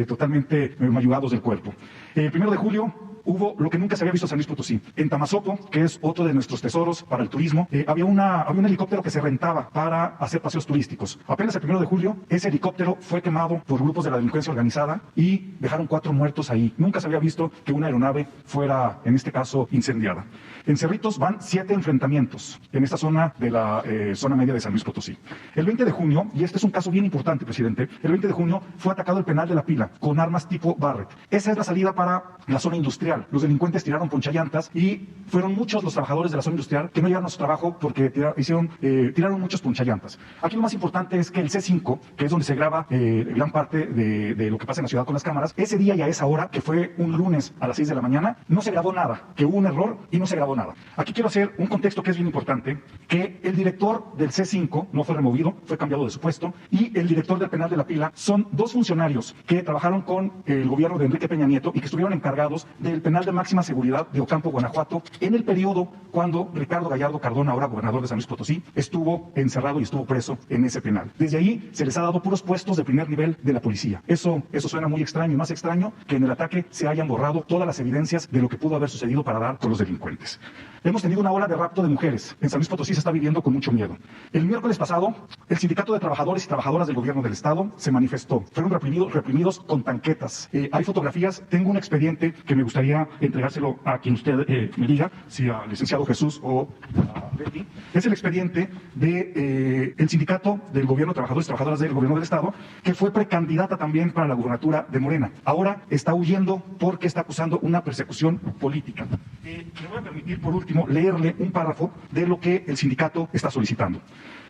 totalmente mayugados del cuerpo. El 1 de julio hubo lo que nunca se había visto en San Luis Potosí. En Tamazopo, que es otro de nuestros tesoros para el turismo, había un helicóptero que se rentaba para hacer paseos turísticos. Apenas el 1 de julio, ese helicóptero fue quemado por grupos de la delincuencia organizada y dejaron 4 muertos ahí. Nunca se había visto que una aeronave fuera, en este caso, incendiada. En Cerritos van 7 enfrentamientos en esta zona de la zona media de San Luis Potosí. El 20 de junio, y este es un caso bien importante, presidente, el 20 de junio fue atacado el penal de La Pila con armas tipo Barrett. Esa es la salida para la zona industrial. Los delincuentes tiraron ponchallantas y fueron muchos los trabajadores de la zona industrial que no llegaron a su trabajo porque tiraron muchos ponchallantas. Aquí lo más importante es que el C5, que es donde se graba gran parte de lo que pasa en la ciudad con las cámaras, ese día y a esa hora, que fue un lunes a las 6 de la mañana, no se grabó nada, que hubo un error y no se grabó nada. Aquí quiero hacer un contexto que es bien importante, que el director del C5 no fue removido, fue cambiado de su puesto, y el director del penal de La Pila son 2 funcionarios que trabajaron con el gobierno de Enrique Peña Nieto y que estuvieron encargados del penal de máxima seguridad de Ocampo, Guanajuato, en el periodo cuando Ricardo Gallardo Cardona, ahora gobernador de San Luis Potosí, estuvo encerrado y estuvo preso en ese penal. Desde ahí se les ha dado puros puestos de primer nivel de la policía. Eso suena muy extraño, y más extraño que en el ataque se hayan borrado todas las evidencias de lo que pudo haber sucedido para dar con los delincuentes. Hemos tenido una ola de rapto de mujeres. En San Luis Potosí se está viviendo con mucho miedo. El miércoles pasado, el Sindicato de Trabajadores y Trabajadoras del Gobierno del Estado se manifestó. Fueron reprimidos con tanquetas. Hay fotografías. Tengo un expediente que me gustaría entregárselo a quien usted me diga, si al licenciado Jesús o a Betty. Es el expediente del Sindicato del Gobierno de Trabajadores y Trabajadoras del Gobierno del Estado, que fue precandidata también para la gubernatura de Morena. Ahora está huyendo porque está acusando una persecución política. Me voy a permitir, por último, leerle un párrafo de lo que el sindicato está solicitando.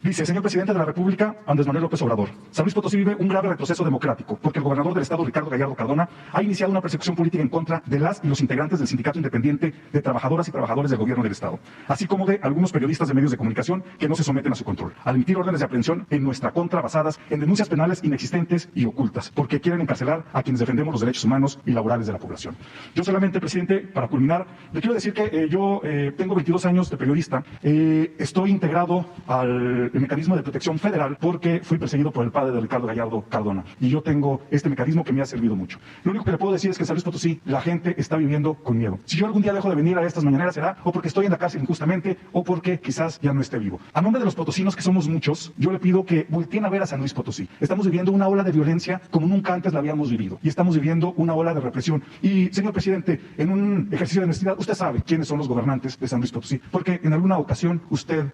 Dice: señor presidente de la República, Andrés Manuel López Obrador, San Luis Potosí vive un grave retroceso democrático porque el gobernador del estado, Ricardo Gallardo Cardona, ha iniciado una persecución política en contra de las y los integrantes del Sindicato Independiente de Trabajadoras y Trabajadores del Gobierno del Estado, así como de algunos periodistas de medios de comunicación que no se someten a su control, al emitir órdenes de aprehensión en nuestra contra basadas en denuncias penales inexistentes y ocultas, porque quieren encarcelar a quienes defendemos los derechos humanos y laborales de la población. Yo solamente, presidente, para culminar, le quiero decir que yo tengo 22 años de periodista, estoy integrado al mecanismo de protección federal porque fui perseguido por el padre de Ricardo Gallardo Cardona y yo tengo este mecanismo que me ha servido mucho. Lo único que le puedo decir es que en San Luis Potosí la gente está viviendo con miedo. Si yo algún día dejo de venir a estas mañaneras será o porque estoy en la cárcel injustamente o porque quizás ya no esté vivo. A nombre de los potosinos, que somos muchos, yo le pido que volteen a ver a San Luis Potosí. Estamos viviendo una ola de violencia como nunca antes la habíamos vivido y estamos viviendo una ola de represión. Y, señor presidente, en un ejercicio de honestidad, usted sabe quiénes son los gobernantes de San Luis Potosí, porque en alguna ocasión usted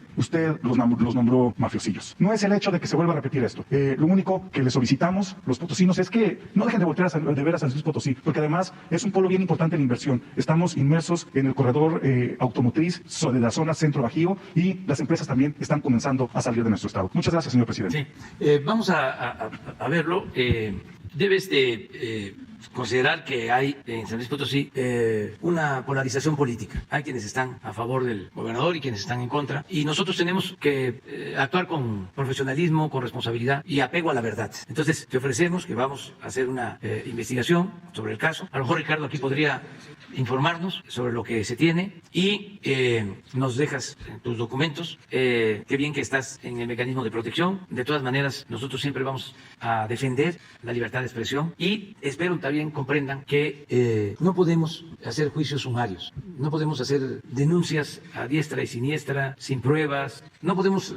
los nombró mafiosillos. No es el hecho de que se vuelva a repetir esto. Lo único que le solicitamos, los potosinos, es que no dejen de voltear de ver a San Luis Potosí, porque además es un polo bien importante en inversión. Estamos inmersos en el corredor automotriz de la zona centro bajío y las empresas también están comenzando a salir de nuestro estado. Muchas gracias, señor presidente. Sí. Vamos a verlo. Debes de considerar que hay en San Luis Potosí una polarización política. Hay quienes están a favor del gobernador y quienes están en contra. Y nosotros tenemos que actuar con profesionalismo, con responsabilidad y apego a la verdad. Entonces, te ofrecemos que vamos a hacer una investigación sobre el caso. A lo mejor Ricardo aquí podría informarnos sobre lo que se tiene y nos dejas tus documentos. Qué bien que estás en el mecanismo de protección. De todas maneras, nosotros siempre vamos a defender la libertad de expresión y espero también comprendan que no podemos hacer juicios sumarios, no podemos hacer denuncias a diestra y siniestra, sin pruebas, no podemos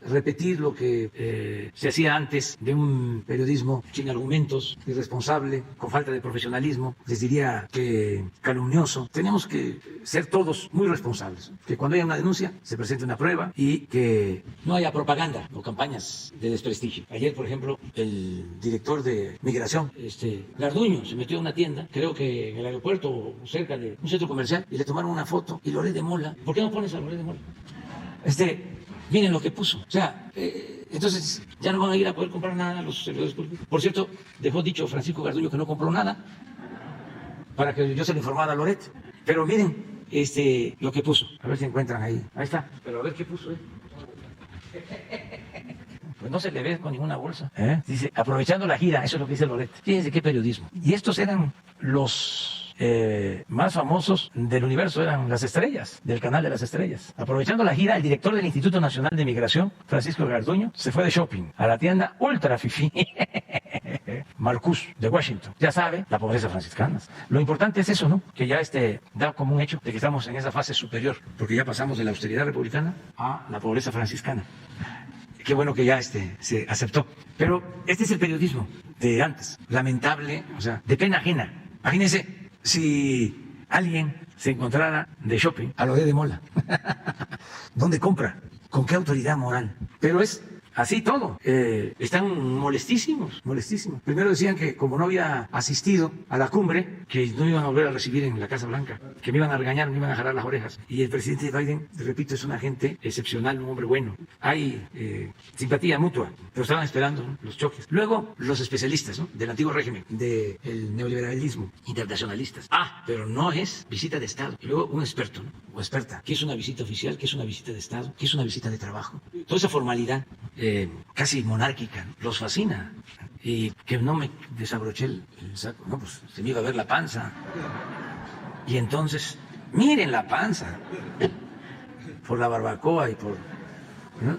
repetir lo que se hacía antes de un periodismo sin argumentos, irresponsable, con falta de profesionalismo, les diría que calumnioso. Tenemos que ser todos muy responsables, que cuando haya una denuncia se presente una prueba y que no haya propaganda o campañas de desprestigio. Ayer, por ejemplo, el director de Migración, Garduño, se metió a una tienda, creo que en el aeropuerto, cerca de un centro comercial, y le tomaron una foto, y Loret de Mola, ¿por qué no pones a Loret de Mola? Miren lo que puso. O sea, entonces ya no van a ir a poder comprar nada los servidores públicos. Por cierto, dejó dicho Francisco Garduño que no compró nada para que yo se lo informara a Loret. Pero miren lo que puso. A ver si encuentran ahí. Ahí está. Pero a ver qué puso. Pues no se le ve con ninguna bolsa. Dice, aprovechando la gira, eso es lo que dice Loret. Fíjense qué periodismo. Y estos eran los más famosos del universo, eran las estrellas, del canal de las estrellas. Aprovechando la gira, el director del Instituto Nacional de Migración, Francisco Garduño, se fue de shopping a la tienda ultra fifí Marcus de Washington. Ya sabe, la pobreza franciscana. Lo importante es eso, ¿no? Que ya da como un hecho de que estamos en esa fase superior, porque ya pasamos de la austeridad republicana a la pobreza franciscana. Qué bueno que ya se aceptó. Pero este es el periodismo de antes, lamentable, o sea, de pena ajena. Imagínense si alguien se encontrara de shopping a Loret de Mola. ¿Dónde compra? ¿Con qué autoridad moral? Pero es así todo. Están molestísimos. Primero decían que como no había asistido a la cumbre, que no iban a volver a recibir en la Casa Blanca, que me iban a regañar, me iban a jalar las orejas. Y el presidente Biden, repito, es una gente excepcional, un hombre bueno. Hay simpatía mutua, pero estaban esperando, ¿no?, los choques. Luego, los especialistas, ¿no?, del antiguo régimen, del neoliberalismo, internacionalistas. Pero no es visita de Estado. Y luego un experto, ¿no?, o experta. ¿Qué es una visita oficial? ¿Qué es una visita de Estado? ¿Qué es una visita de trabajo? Toda esa formalidad casi monárquica, los fascina. Y que no me desabroché el saco, no, pues se me iba a ver la panza. Y entonces, miren la panza, por la barbacoa y por, ¿no?,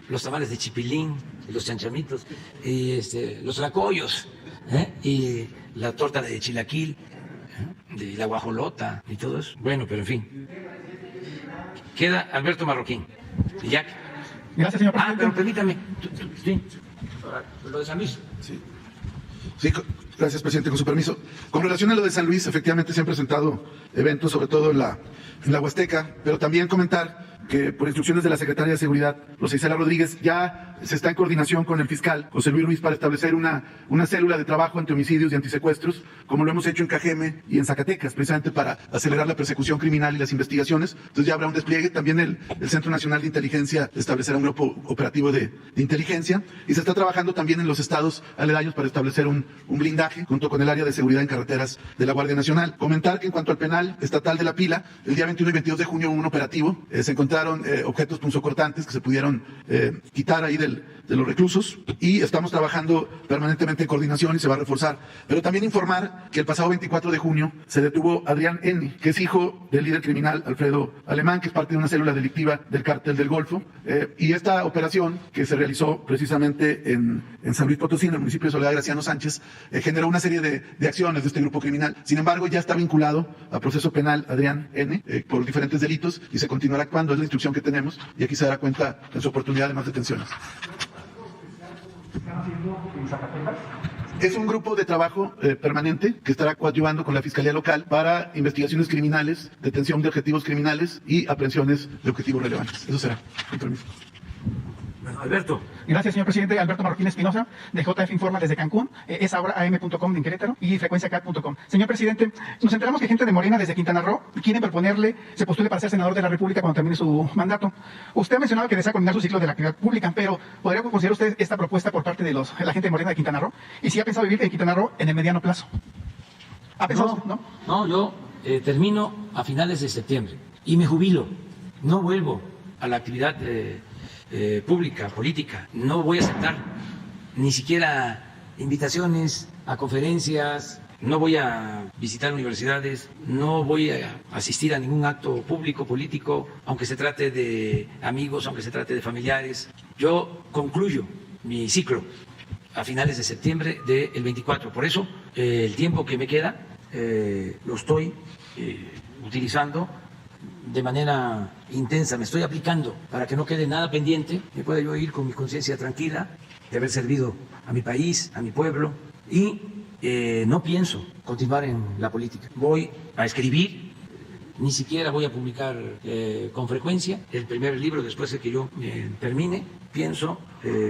los tamales de chipilín, los chanchamitos, y los tlacoyos, y la torta de chilaquil, de la guajolota y todo eso. Bueno, pero en fin. Queda Alberto Marroquín. Y ya. Gracias, señor presidente. Pero permítame. Sí. Lo de San Luis. Sí, gracias, presidente, con su permiso. Con relación a lo de San Luis, efectivamente se han presentado eventos, sobre todo en la Huasteca, pero también comentar que por instrucciones de la Secretaría de Seguridad, Rosa Isela Rodríguez, ya se está en coordinación con el fiscal José Luis Ruiz para establecer una célula de trabajo ante homicidios y antisecuestros, como lo hemos hecho en Cajeme y en Zacatecas, precisamente para acelerar la persecución criminal y las investigaciones. Entonces ya habrá un despliegue. También el Centro Nacional de Inteligencia establecerá un grupo operativo de inteligencia, y se está trabajando también en los estados aledaños para establecer un blindaje junto con el área de seguridad en carreteras de la Guardia Nacional. Comentar que en cuanto al penal estatal de La Pila, el día 21 y 22 de junio hubo un operativo, se encontraron objetos punzocortantes que se pudieron quitar ahí de los reclusos, y estamos trabajando permanentemente en coordinación y se va a reforzar. Pero también informar que el pasado 24 de junio se detuvo Adrián N., que es hijo del líder criminal Alfredo Alemán, que es parte de una célula delictiva del Cártel del Golfo, y esta operación que se realizó precisamente en San Luis Potosí, en el municipio de Soledad Graciano Sánchez, generó una serie de acciones de este grupo criminal. Sin embargo, ya está vinculado a proceso penal Adrián N. Por diferentes delitos, y se continuará actuando. Es la instrucción que tenemos, y aquí se dará cuenta en su oportunidad de más detenciones. ¿Están haciendo en Zacatecas? Es un grupo de trabajo permanente que estará coadyuvando con la Fiscalía Local para investigaciones criminales, detención de objetivos criminales y aprehensiones de objetivos relevantes. Eso será. Con permiso. Bueno, Alberto. Gracias, señor presidente. Alberto Marroquín Espinosa, de JF Informa desde Cancún, es ahora am.com en Querétaro y frecuenciacat.com. Señor presidente, nos enteramos que gente de Morena desde Quintana Roo quiere proponerle, se postule para ser senador de la República cuando termine su mandato. Usted ha mencionado que desea culminar su ciclo de la actividad pública, pero ¿podría considerar usted esta propuesta por parte de la gente de Morena de Quintana Roo? Y si ha pensado vivir en Quintana Roo en el mediano plazo. ¿Ha pensado? No, yo termino a finales de septiembre y me jubilo. No vuelvo a la actividad pública, política. No voy a aceptar ni siquiera invitaciones a conferencias, no voy a visitar universidades, no voy a asistir a ningún acto público, político, aunque se trate de amigos, aunque se trate de familiares. Yo concluyo mi ciclo a finales de septiembre del 24. Por eso, el tiempo que me queda lo estoy utilizando de manera intensa, me estoy aplicando para que no quede nada pendiente, me pueda yo ir con mi conciencia tranquila de haber servido a mi país, a mi pueblo, y no pienso continuar en la política. Voy a escribir, ni siquiera voy a publicar con frecuencia el primer libro después de que yo termine, pienso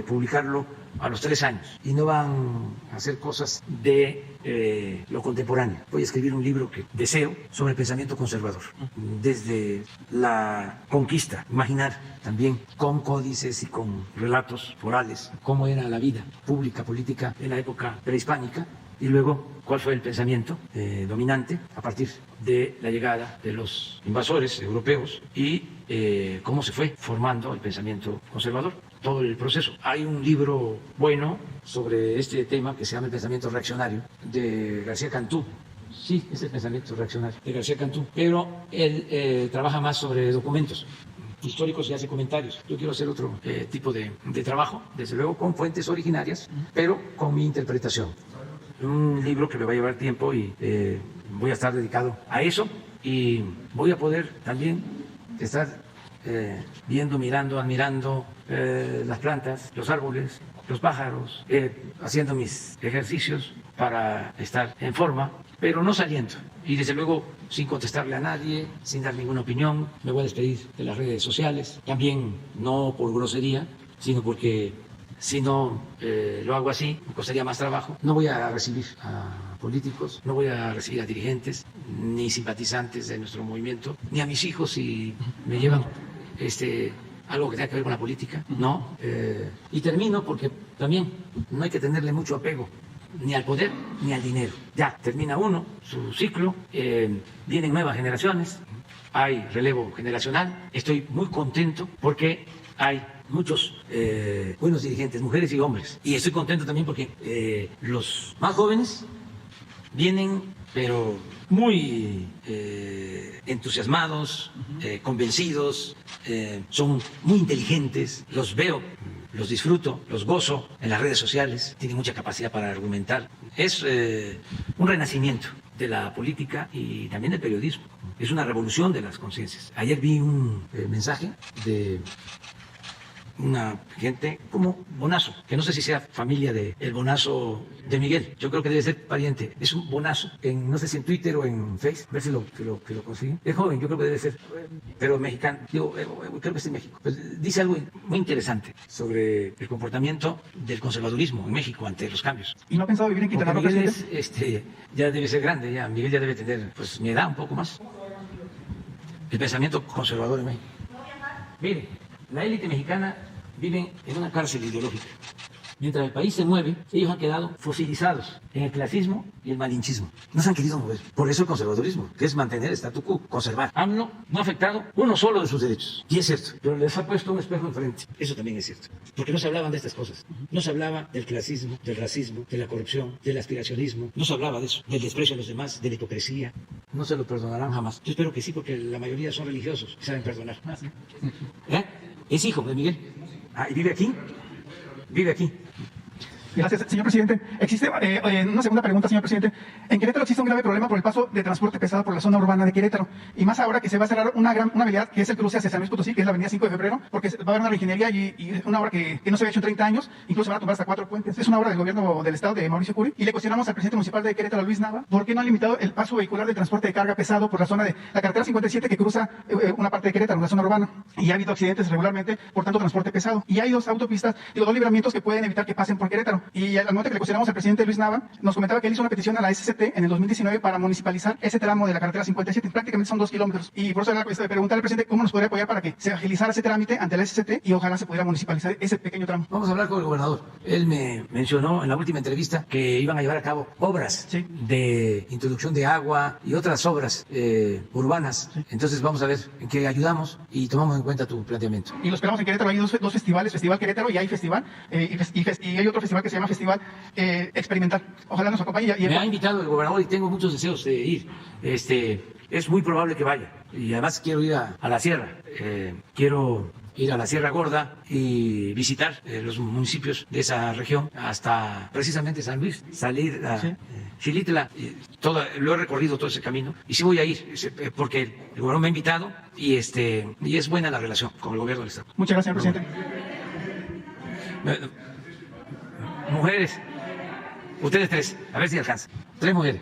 publicarlo a los 3 años, y no van a hacer cosas de lo contemporáneo. Voy a escribir un libro que deseo sobre el pensamiento conservador, desde la conquista, imaginar también con códices y con relatos orales cómo era la vida pública, política en la época prehispánica, y luego cuál fue el pensamiento dominante a partir de la llegada de los invasores europeos y cómo se fue formando el pensamiento conservador, todo el proceso. Hay un libro bueno sobre este tema que se llama El pensamiento reaccionario, de García Cantú. Sí, es el pensamiento reaccionario de García Cantú, pero él trabaja más sobre documentos históricos y hace comentarios. Yo quiero hacer otro tipo de trabajo, desde luego con fuentes originarias, pero con mi interpretación. Un libro que me va a llevar tiempo y voy a estar dedicado a eso, y voy a poder también estar viendo, mirando, admirando las plantas, los árboles, los pájaros, haciendo mis ejercicios para estar en forma, pero no saliendo. Y desde luego sin contestarle a nadie, sin dar ninguna opinión. Me voy a despedir de las redes sociales, también no por grosería, sino porque si no lo hago así, me costaría más trabajo. No voy a recibir a políticos, no voy a recibir a dirigentes, ni simpatizantes de nuestro movimiento, ni a mis hijos si me llevan algo que tenga que ver con la política, no. Y termino porque también no hay que tenerle mucho apego ni al poder ni al dinero. Ya termina uno su ciclo, vienen nuevas generaciones, hay relevo generacional. Estoy muy contento porque hay muchos buenos dirigentes, mujeres y hombres. Y estoy contento también porque los más jóvenes vienen, pero muy entusiasmados, convencidos, son muy inteligentes, los veo, los disfruto, los gozo en las redes sociales, tienen mucha capacidad para argumentar. Es un renacimiento de la política y también del periodismo. Es una revolución de las conciencias. Ayer vi un mensaje de una gente como Bonazo, que no sé si sea familia de el Bonazo de Miguel. Yo creo que debe ser pariente. Es un Bonazo, no sé si en Twitter o en Facebook, a ver si lo consiguen. Es joven, yo creo que debe ser, pero mexicano. Yo creo que es de México. Pues dice algo muy interesante sobre el comportamiento del conservadurismo en México ante los cambios. ¿Y no ha pensado vivir en Quintana Roo, Miguel presidente? Ya debe ser grande, ya Miguel ya debe tener pues mi edad, un poco más. El pensamiento conservador en México. Mire, la élite mexicana vive en una cárcel ideológica. Mientras el país se mueve, ellos han quedado fosilizados en el clasismo y el malinchismo. No se han querido mover. Por eso el conservadurismo, que es mantener el statu quo, conservar. AMLO no ha afectado uno solo de sus derechos. Y es cierto, pero les ha puesto un espejo enfrente. Eso también es cierto. Porque no se hablaban de estas cosas. No se hablaba del clasismo, del racismo, de la corrupción, del aspiracionismo. No se hablaba de eso, del desprecio a los demás, de la hipocresía. No se lo perdonarán jamás. Yo espero que sí, porque la mayoría son religiosos y saben perdonar. Es hijo de Miguel. ¿Y vive aquí? Vive aquí. Gracias, señor presidente. Existe una segunda pregunta, señor presidente. En Querétaro existe un grave problema por el paso de transporte pesado por la zona urbana de Querétaro. Y más ahora que se va a cerrar una vialidad que es el cruce hacia San Luis Potosí, que es la avenida 5 de febrero, porque va a haber una refinería y una obra que no se había hecho en 30 años. Incluso van a tomar hasta 4 puentes. Es una obra del gobierno del estado de Mauricio Curi. Y le cuestionamos al presidente municipal de Querétaro, Luis Nava, por qué no han limitado el paso vehicular de transporte de carga pesado por la zona de la carretera 57 que cruza una parte de Querétaro, la zona urbana. Y ha habido accidentes regularmente por tanto transporte pesado. Y hay dos autopistas, dos libramientos que pueden evitar que pasen por Querétaro. Y al momento que le cuestionamos al presidente Luis Nava, nos comentaba que él hizo una petición a la SCT en el 2019 para municipalizar ese tramo de la carretera 57. Prácticamente son 2 kilómetros. Y por eso era preguntarle al presidente cómo nos podría apoyar para que se agilizara ese trámite ante la SCT y ojalá se pudiera municipalizar ese pequeño tramo. Vamos a hablar con el gobernador. Él me mencionó en la última entrevista que iban a llevar a cabo obras de introducción de agua y otras obras urbanas. Entonces vamos a ver en qué ayudamos y tomamos en cuenta tu planteamiento. Y lo esperamos en Querétaro. Hay dos festivales, Festival Querétaro y hay festival, y hay otro festival que se llama Festival Experimental. Ojalá nos acompañe. Me ha invitado el gobernador y tengo muchos deseos de ir. es muy probable que vaya. Y además quiero ir a la sierra, quiero ir a la Sierra Gorda y visitar los municipios de esa región hasta precisamente San Luis, salir a Xilitla, lo he recorrido todo ese camino y sí voy a ir porque el gobierno me ha invitado y es buena la relación con el gobierno del estado. Muchas gracias, señor presidente. Mujeres, ustedes tres, a ver si alcanza. 3 mujeres.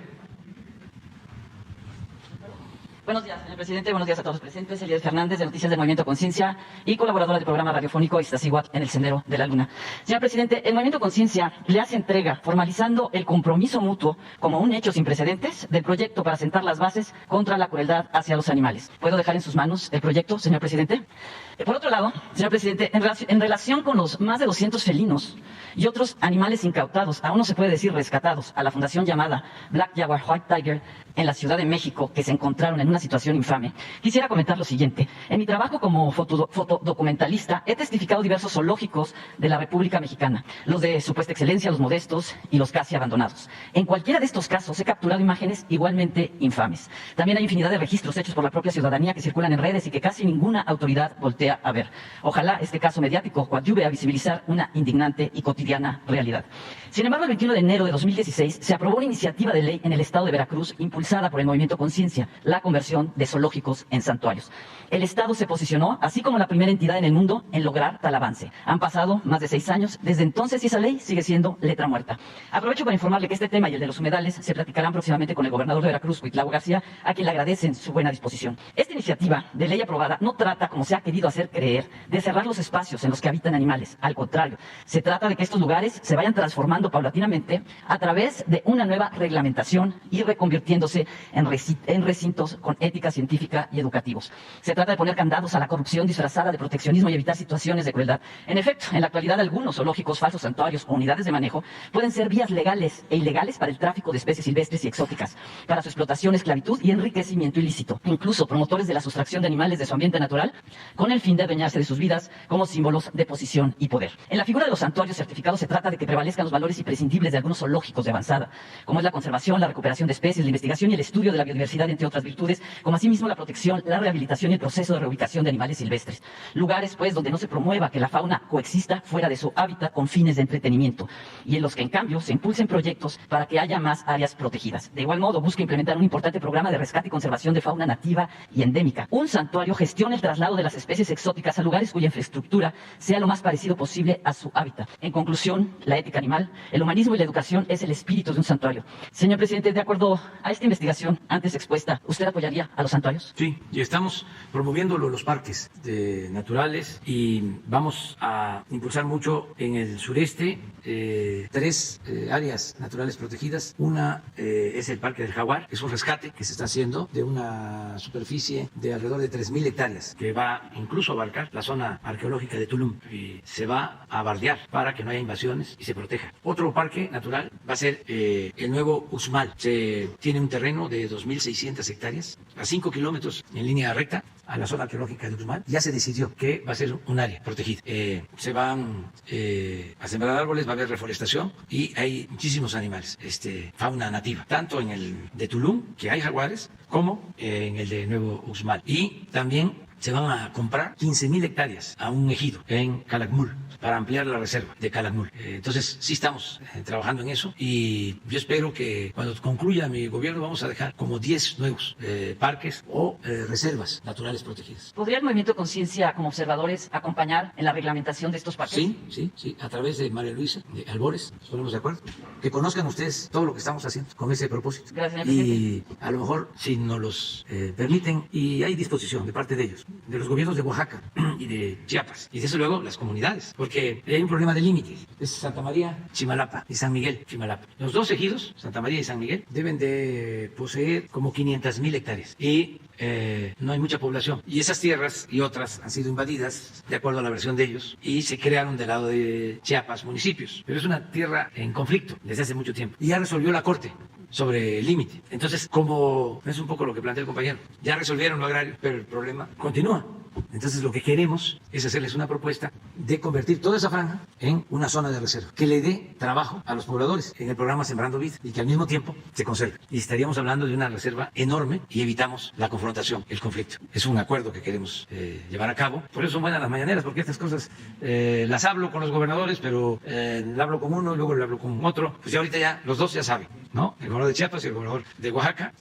Buenos días, señor presidente. Buenos días a todos los presentes. Elías Fernández, de Noticias del Movimiento Conciencia y colaboradora del programa radiofónico Iztaccíhuatl en el Sendero de la Luna. Señor presidente, el Movimiento Conciencia le hace entrega, formalizando el compromiso mutuo como un hecho sin precedentes del proyecto para sentar las bases contra la crueldad hacia los animales. ¿Puedo dejar en sus manos el proyecto, señor presidente? Por otro lado, señor presidente, en relación con los más de 200 felinos y otros animales incautados, aún no se puede decir rescatados, a la fundación llamada Black Jaguar White Tiger en la Ciudad de México, que se encontraron en una situación infame, quisiera comentar lo siguiente. En mi trabajo como fotodocumentalista he testificado diversos zoológicos de la República Mexicana, los de supuesta excelencia, los modestos y los casi abandonados. En cualquiera de estos casos he capturado imágenes igualmente infames. También hay infinidad de registros hechos por la propia ciudadanía que circulan en redes y que casi ninguna autoridad voltea a ver. Ojalá este caso mediático coadyuve a visibilizar una indignante y cotidiana realidad. Sin embargo, el 21 de enero de 2016 se aprobó una iniciativa de ley en el estado de Veracruz impulsada por el Movimiento Conciencia, la conversión de zoológicos en santuarios. El estado se posicionó, así como la primera entidad en el mundo, en lograr tal avance. Han pasado más de 6 años desde entonces y esa ley sigue siendo letra muerta. Aprovecho para informarle que este tema y el de los humedales se platicarán próximamente con el gobernador de Veracruz, Cuitlavo García, a quien le agradecen su buena disposición. Esta iniciativa de ley aprobada no trata, como se ha querido hacer creer, de cerrar los espacios en los que habitan animales. Al contrario, se trata de que estos lugares se vayan transformando paulatinamente a través de una nueva reglamentación y reconvirtiéndose en recintos con ética científica y educativos. Se trata de poner candados a la corrupción disfrazada de proteccionismo y evitar situaciones de crueldad. En efecto, en la actualidad algunos zoológicos, falsos santuarios o unidades de manejo pueden ser vías legales e ilegales para el tráfico de especies silvestres y exóticas, para su explotación, esclavitud y enriquecimiento ilícito. Incluso promotores de la sustracción de animales de su ambiente natural con el fin de adueñarse de sus vidas como símbolos de posición y poder. En la figura de los santuarios certificados se trata de que prevalezcan los valores imprescindibles de algunos zoológicos de avanzada, como es la conservación, la recuperación de especies, la investigación y el estudio de la biodiversidad, entre otras virtudes, como asimismo la protección, la rehabilitación y el proceso de reubicación de animales silvestres. Lugares, pues, donde no se promueva que la fauna coexista fuera de su hábitat con fines de entretenimiento y en los que, en cambio, se impulsen proyectos para que haya más áreas protegidas. De igual modo, busca implementar un importante programa de rescate y conservación de fauna nativa y endémica. Un santuario gestiona el traslado de las especies exóticas a lugares cuya infraestructura sea lo más parecido posible a su hábitat. En conclusión, la ética animal, el humanismo y la educación es el espíritu de un santuario. Señor presidente, de acuerdo a esta investigación antes expuesta, ¿usted apoyaría a los santuarios? Sí, y estamos promoviendo los parques naturales y vamos a impulsar mucho en el sureste 3 áreas naturales protegidas. Una es el Parque del Jaguar, es un rescate que se está haciendo de una superficie de alrededor de 3,000 hectáreas, que va incluso a abarcar la zona arqueológica de Tulum y se va a bardear para que no haya invasiones y se proteja. Otro parque natural va a ser el nuevo Uxmal. Se tiene un terreno de 2,600 hectáreas a 5 kilómetros en línea recta a la zona arqueológica de Uxmal. Ya se decidió que va a ser un área protegida. Se van a sembrar árboles, va a haber reforestación y hay muchísimos animales, fauna nativa, tanto en el de Tulum, que hay jaguares, como en el de Nuevo Uxmal. Y también se van a comprar 15,000 hectáreas a un ejido en Calakmul para ampliar la reserva de Calakmul. Entonces sí estamos trabajando en eso y yo espero que cuando concluya mi gobierno vamos a dejar como 10 nuevos parques o reservas naturales protegidas. ¿Podría el Movimiento Conciencia, como observadores, acompañar en la reglamentación de estos parques? Sí, a través de María Luisa, de Albores, nos ponemos de acuerdo. Que conozcan ustedes todo lo que estamos haciendo con ese propósito. Gracias, señor presidente. Y a lo mejor, si nos los permiten, y hay disposición de parte de ellos, de los gobiernos de Oaxaca y de Chiapas, y desde luego las comunidades, porque hay un problema de límites. Es Santa María, Chimalapa y San Miguel, Chimalapa. Los 2 ejidos, Santa María y San Miguel, deben de poseer como 500,000 hectáreas y no hay mucha población. Y esas tierras y otras han sido invadidas, de acuerdo a la versión de ellos, y se crearon del lado de Chiapas municipios. Pero es una tierra en conflicto desde hace mucho tiempo. Y ya resolvió la Corte sobre el límite. Entonces, como es un poco lo que plantea el compañero, ya resolvieron lo agrario, pero el problema continúa. Entonces lo que queremos es hacerles una propuesta de convertir toda esa franja en una zona de reserva, que le dé trabajo a los pobladores en el programa Sembrando Vida y que al mismo tiempo se conserve. Y estaríamos hablando de una reserva enorme y evitamos la confrontación, el conflicto. Es un acuerdo que queremos llevar a cabo. Por eso son buenas las mañaneras, porque estas cosas las hablo con los gobernadores, pero la hablo con uno y luego le hablo con otro. Pues ya ahorita ya los dos ya saben, ¿no? El gobernador de Chiapas y el gobernador de Oaxaca.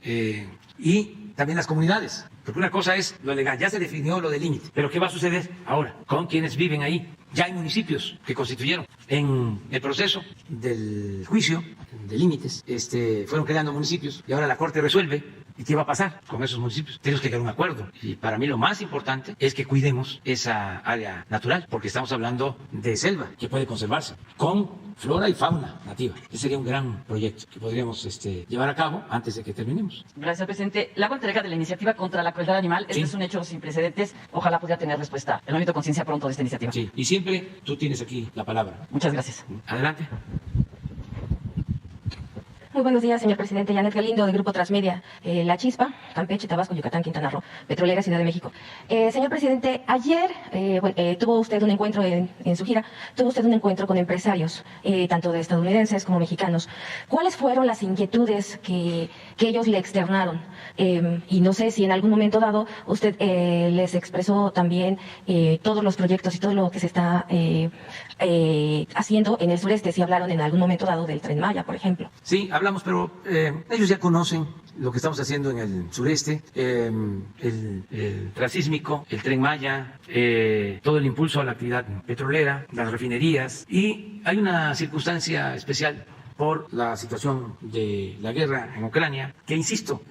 Y también las comunidades, porque una cosa es lo legal, ya se definió lo del límite, pero ¿qué va a suceder ahora con quienes viven ahí? Ya hay municipios que constituyeron en el proceso del juicio de límites, fueron creando municipios y ahora la Corte resuelve. ¿Y qué va a pasar con esos municipios? Tenemos que llegar a un acuerdo. Y para mí lo más importante es que cuidemos esa área natural, porque estamos hablando de selva que puede conservarse con flora y fauna nativa. Ese sería un gran proyecto que podríamos llevar a cabo antes de que terminemos. Gracias, presidente. La entrega de la iniciativa contra la crueldad animal, Sí. este es un hecho sin precedentes. Ojalá pudiera tener respuesta el Movimiento Conciencia pronto de esta iniciativa. Sí, y siempre tú tienes aquí la palabra. Muchas gracias. Adelante. Muy buenos días, señor presidente. Janet Galindo, del Grupo Transmedia. La Chispa, Campeche, Tabasco, Yucatán, Quintana Roo, Petrolera, Ciudad de México. Señor presidente, ayer tuvo usted un encuentro en su gira, tuvo usted un encuentro con empresarios, tanto de estadounidenses como mexicanos. ¿Cuáles fueron las inquietudes que ellos le externaron? Y no sé si en algún momento dado usted les expresó también todos los proyectos y todo lo que se está haciendo en el sureste, si hablaron en algún momento dado del Tren Maya, por ejemplo. Sí, hablamos, pero ellos ya conocen lo que estamos haciendo en el sureste, el transísmico, el Tren Maya, todo el impulso a la actividad petrolera, las refinerías, y hay una circunstancia especial por la situación de la guerra en Ucrania, que insisto,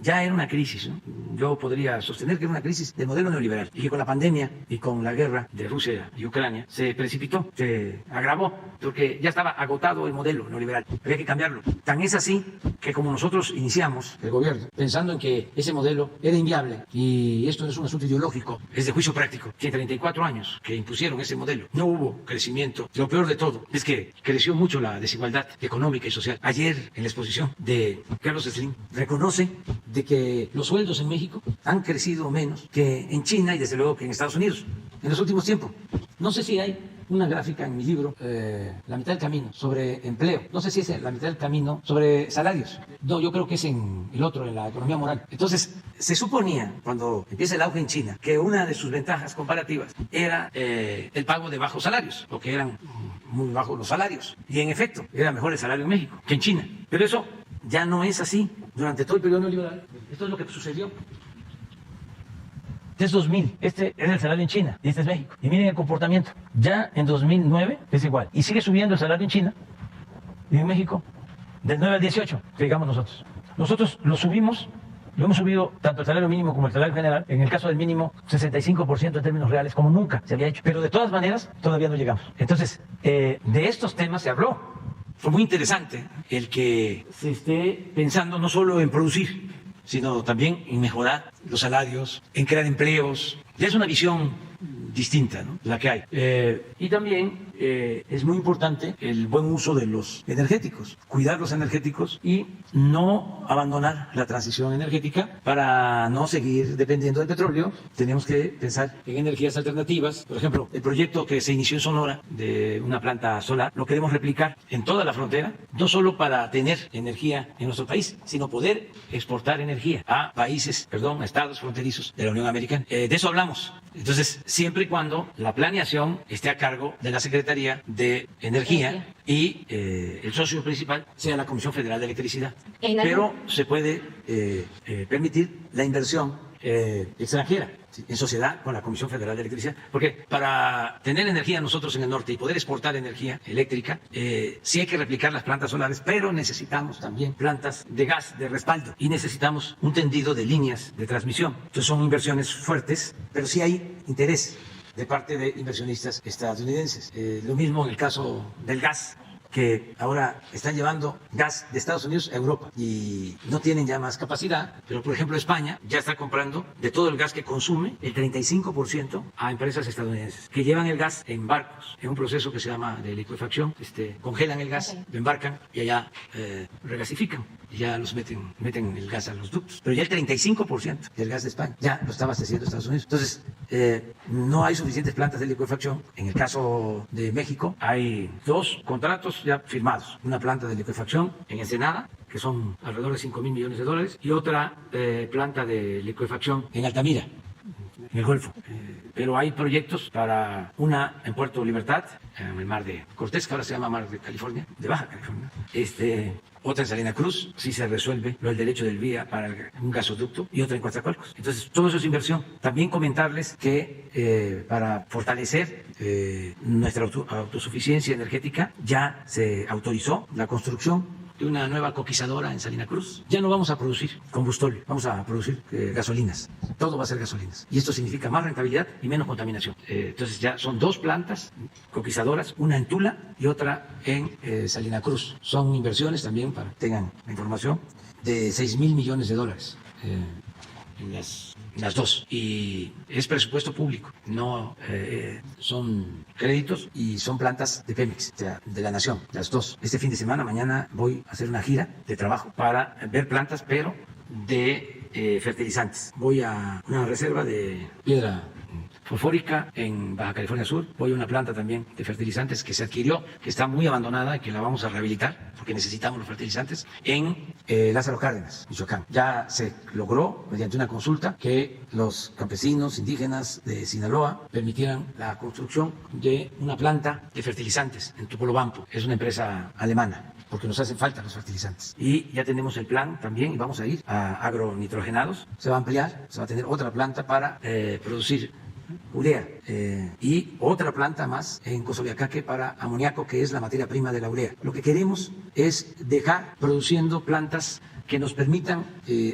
ya era una crisis, ¿no? Yo podría sostener que era una crisis del modelo neoliberal y que con la pandemia y con la guerra de Rusia y Ucrania se precipitó, se agravó, porque ya estaba agotado el modelo neoliberal, había que cambiarlo. Tan es así que como nosotros iniciamos el gobierno pensando en que ese modelo era inviable, y esto no es un asunto ideológico, es de juicio práctico, que en 34 años que impusieron ese modelo no hubo crecimiento. Lo peor de todo es que creció mucho la desigualdad económica y social. Ayer, en la exposición de Carlos Slim, reconoce de que los sueldos en México han crecido menos que en China y desde luego que en Estados Unidos en los últimos tiempos. No sé si hay una gráfica en mi libro, La mitad del camino, sobre empleo. No sé si es la mitad del camino sobre salarios. No, yo creo que es en el otro, en la economía moral. Entonces, se suponía, cuando empieza el auge en China, que una de sus ventajas comparativas era el pago de bajos salarios, porque eran muy bajos los salarios. Y en efecto, era mejor el salario en México que en China. Pero eso ya no es así. Durante todo el periodo neoliberal, esto es lo que sucedió. Este es 2000, este es el salario en China y este es México. Y miren el comportamiento. Ya en 2009 es igual. Y sigue subiendo el salario en China y en México del 9 al 18, que digamos nosotros. Nosotros lo subimos, lo hemos subido tanto el salario mínimo como el salario general. En el caso del mínimo, 65% en términos reales, como nunca se había hecho. Pero de todas maneras, todavía no llegamos. Entonces, de estos temas se habló. Fue muy interesante el que se esté pensando no solo en producir, sino también en mejorar los salarios, en crear empleos. Ya es una visión distinta, ¿no?, la que hay. Y también es muy importante el buen uso de los energéticos, cuidar los energéticos y no abandonar la transición energética para no seguir dependiendo del petróleo. Tenemos que pensar en energías alternativas. Por ejemplo, el proyecto que se inició en Sonora de una planta solar lo queremos replicar en toda la frontera, no solo para tener energía en nuestro país, sino poder exportar energía a países, a estados fronterizos de la Unión Americana. De eso hablamos. Entonces, siempre y cuando la planeación esté a cargo de la Secretaría de Energía y el socio principal sea la Comisión Federal de Electricidad. Pero se puede permitir la inversión extranjera, ¿sí?, en sociedad con la Comisión Federal de Electricidad, porque para tener energía nosotros en el norte y poder exportar energía eléctrica, sí hay que replicar las plantas solares, pero necesitamos también plantas de gas de respaldo y necesitamos un tendido de líneas de transmisión. Entonces son inversiones fuertes, pero sí hay interés de parte de inversionistas estadounidenses. Lo mismo en el caso del gas, que ahora están llevando gas de Estados Unidos a Europa y no tienen ya más capacidad, pero por ejemplo España ya está comprando de todo el gas que consume el 35% a empresas estadounidenses que llevan el gas en barcos, en un proceso que se llama de licuefacción, congelan el gas, lo embarcan y allá regasifican y ya los meten el gas a los ductos, pero ya el 35% del gas de España ya lo está abasteciendo Estados Unidos. Entonces no hay suficientes plantas de licuefacción. En el caso de México hay 2 contratos ya firmados. Una planta de licuefacción en Ensenada, que son alrededor de $5,000 millones, y otra planta de licuefacción en Altamira, en el Golfo. Pero hay proyectos para una en Puerto Libertad, en el Mar de Cortés, que ahora se llama Mar de California, de Baja California. Otra en Salina Cruz, si se resuelve lo del derecho del vía para un gasoducto, y otra en Coatzacoalcos. Entonces, todo eso es inversión. También comentarles que para fortalecer nuestra autosuficiencia energética, ya se autorizó la construcción de una nueva coquizadora en Salina Cruz. Ya no vamos a producir combustible, vamos a producir gasolinas. Todo va a ser gasolinas. Y esto significa más rentabilidad y menos contaminación. Entonces ya son 2 plantas coquizadoras, una en Tula y otra en Salina Cruz. Son inversiones también, para que tengan la información, de $6,000 millones en las 2, y es presupuesto público, no son créditos, y son plantas de Pemex, o sea, de la nación, las 2. Este fin de semana, mañana, voy a hacer una gira de trabajo para ver plantas, pero de fertilizantes. Voy a una reserva de piedra fosfórica en Baja California Sur. Voy a una planta también de fertilizantes que se adquirió, que está muy abandonada y que la vamos a rehabilitar porque necesitamos los fertilizantes, en Lázaro Cárdenas, Michoacán. Ya se logró, mediante una consulta, que los campesinos indígenas de Sinaloa permitieran la construcción de una planta de fertilizantes en Topolobampo. Es una empresa alemana, porque nos hacen falta los fertilizantes. Y ya tenemos el plan también, y vamos a ir a agronitrogenados. Se va a ampliar, se va a tener otra planta para producir urea, y otra planta más en Cosoleacaque para amoníaco, que es la materia prima de la urea. Lo que queremos es dejar produciendo plantas que nos permitan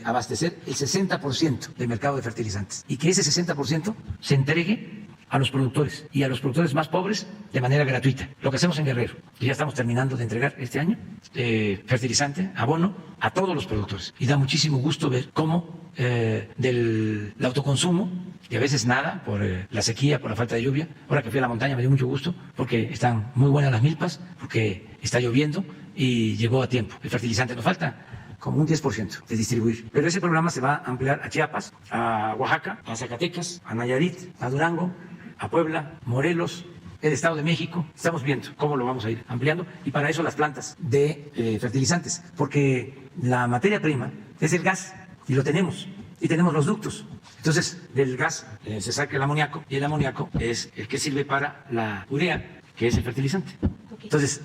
abastecer el 60% del mercado de fertilizantes, y que ese 60% se entregue a los productores, y a los productores más pobres de manera gratuita. Lo que hacemos en Guerrero, y ya estamos terminando de entregar este año, fertilizante, abono, a todos los productores. Y da muchísimo gusto ver cómo del autoconsumo, y a veces nada, por la sequía, por la falta de lluvia. Ahora que fui a la montaña me dio mucho gusto, porque están muy buenas las milpas, porque está lloviendo y llegó a tiempo. El fertilizante nos falta como un 10% de distribuir. Pero ese programa se va a ampliar a Chiapas, a Oaxaca, a Zacatecas, a Nayarit, a Durango, a Puebla, Morelos, el Estado de México. Estamos viendo cómo lo vamos a ir ampliando, y para eso las plantas de fertilizantes, porque la materia prima es el gas, y lo tenemos, y tenemos los ductos. Entonces, del gas se saca el amoníaco, y el amoníaco es el que sirve para la urea, que es el fertilizante. Entonces,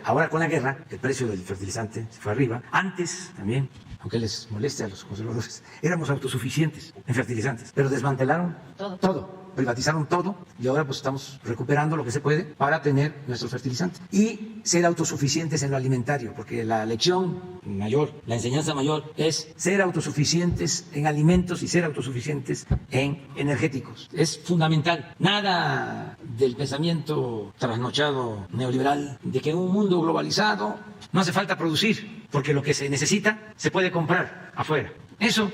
ahora con la guerra, el precio del fertilizante se fue arriba. Antes también, aunque les moleste a los conservadores, éramos autosuficientes en fertilizantes, pero desmantelaron todo. Privatizaron todo, y ahora pues estamos recuperando lo que se puede para tener nuestros fertilizantes y ser autosuficientes en lo alimentario, porque la lección mayor, la enseñanza mayor es ser autosuficientes en alimentos y ser autosuficientes en energéticos. Es fundamental. Nada del pensamiento trasnochado neoliberal de que en un mundo globalizado no hace falta producir, porque lo que se necesita se puede comprar afuera. Eso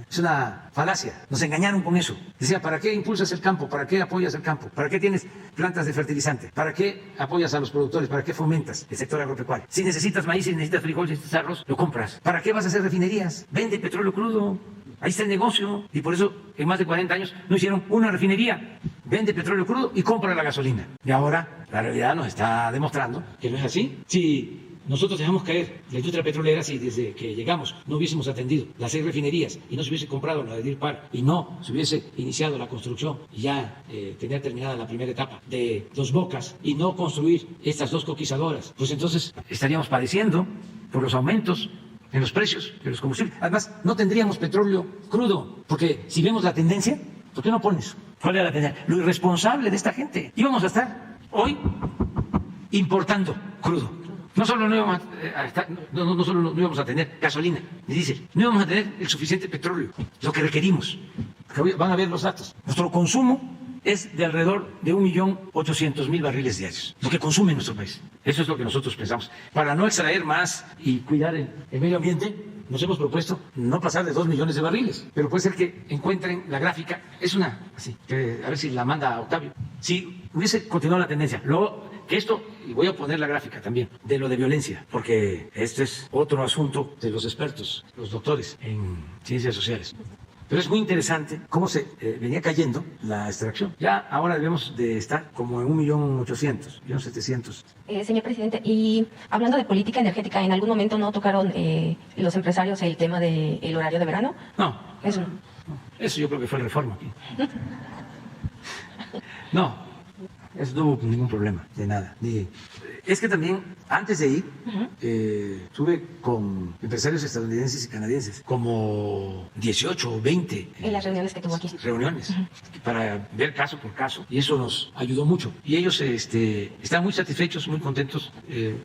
es una falacia. Nos engañaron con eso. Decía, ¿para qué impulsas el campo? ¿Para qué apoyas el campo? ¿Para qué tienes plantas de fertilizante? ¿Para qué apoyas a los productores? ¿Para qué fomentas el sector agropecuario? Si necesitas maíz, si necesitas frijol, si necesitas arroz, lo compras. ¿Para qué vas a hacer refinerías? Vende petróleo crudo. Ahí está el negocio. Y por eso en más de 40 años no hicieron una refinería. Vende petróleo crudo y compra la gasolina. Y ahora la realidad nos está demostrando que no es así. Si nosotros dejamos caer la industria petrolera, si desde que llegamos no hubiésemos atendido las 6 refinerías y no se hubiese comprado la de Deer Park y no se hubiese iniciado la construcción y ya tener terminada la primera etapa de Dos Bocas y no construir estas 2 coquizadoras, pues entonces estaríamos padeciendo por los aumentos en los precios de los combustibles. Además, no tendríamos petróleo crudo, porque si vemos la tendencia, ¿por qué no pones? ¿Cuál es la tendencia? Lo irresponsable de esta gente. Íbamos a estar hoy importando crudo. No solo no íbamos a tener gasolina ni diésel, no íbamos a tener el suficiente petróleo, lo que requerimos. Van a ver los datos. Nuestro consumo es de alrededor de 1.800.000 barriles diarios, lo que consume nuestro país. Eso es lo que nosotros pensamos. Para no extraer más y cuidar el medio ambiente, nos hemos propuesto no pasar de 2 millones de barriles, pero puede ser que encuentren la gráfica. Es una, así, que a ver si la manda Octavio. Si hubiese continuado la tendencia, que esto, y voy a poner la gráfica también, de lo de violencia, porque este es otro asunto de los expertos, los doctores en ciencias sociales. Pero es muy interesante cómo se venía cayendo la extracción. Ya ahora debemos de estar como en 1.800.000, 1.700.000. Señor presidente, y hablando de política energética, ¿en algún momento no tocaron los empresarios el tema del horario de verano? No. Eso no. Eso yo creo que fue reforma aquí. No, eso no hubo ningún problema de nada. Es que también, antes de ir, estuve con empresarios estadounidenses y canadienses, como 18 o 20. En las reuniones que tuvo aquí. Reuniones, para ver caso por caso, y eso nos ayudó mucho. Y ellos están muy satisfechos, muy contentos,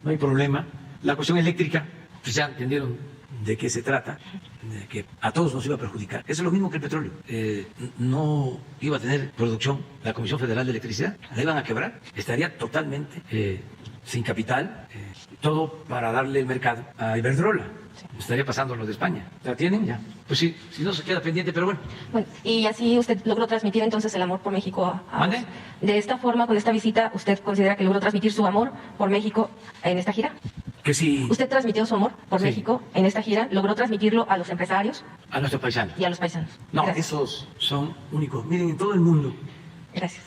no hay problema. La cuestión eléctrica, pues ya entendieron de qué se trata, de que a todos nos iba a perjudicar. Eso es lo mismo que el petróleo. No iba a tener producción la Comisión Federal de Electricidad, la iban a quebrar, estaría totalmente sin capital, todo para darle el mercado a Iberdrola. Estaría pasando lo de España. ¿La tienen? Ya. Pues sí, si no se queda pendiente, pero bueno. Bueno, y así usted logró transmitir entonces el amor por México ¿Mande? De esta forma, con esta visita, ¿usted considera que logró transmitir su amor por México en esta gira? Que sí. ¿Usted transmitió su amor por Sí. México en esta gira? ¿Logró transmitirlo a los empresarios A nuestros paisanos. y a los paisanos? No, Gracias. esos son únicos. Miren, en todo el mundo Gracias.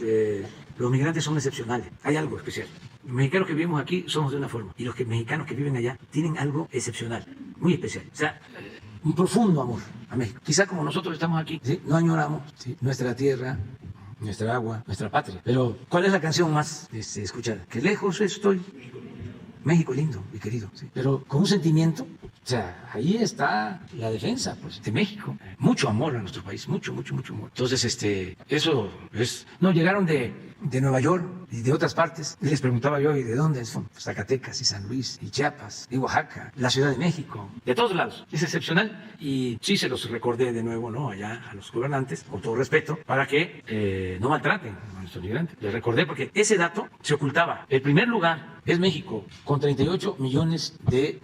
los migrantes son excepcionales. Hay algo especial. Los mexicanos que vivimos aquí somos de una forma y los mexicanos que viven allá tienen algo excepcional, muy especial. O sea, un profundo amor a México. Quizá como nosotros estamos aquí, ¿sí? No añoramos, ¿sí?, nuestra tierra, nuestra agua, nuestra patria. Pero ¿cuál es la canción más escuchada? Que lejos estoy. México lindo y querido, ¿sí? Pero con un sentimiento, o sea, ahí está la defensa, pues, de México. Mucho amor a nuestro país, mucho, mucho, mucho amor. Entonces, eso es... No, llegaron de Nueva York y de otras partes. Y les preguntaba yo, ¿y de dónde son? Zacatecas y San Luis y Chiapas y Oaxaca, la Ciudad de México, de todos lados. Es excepcional y sí se los recordé de nuevo, ¿no? Allá a los gobernantes, con todo respeto, para que no maltraten a nuestros migrantes. Les recordé porque ese dato se ocultaba. El primer lugar es México, con 38 millones de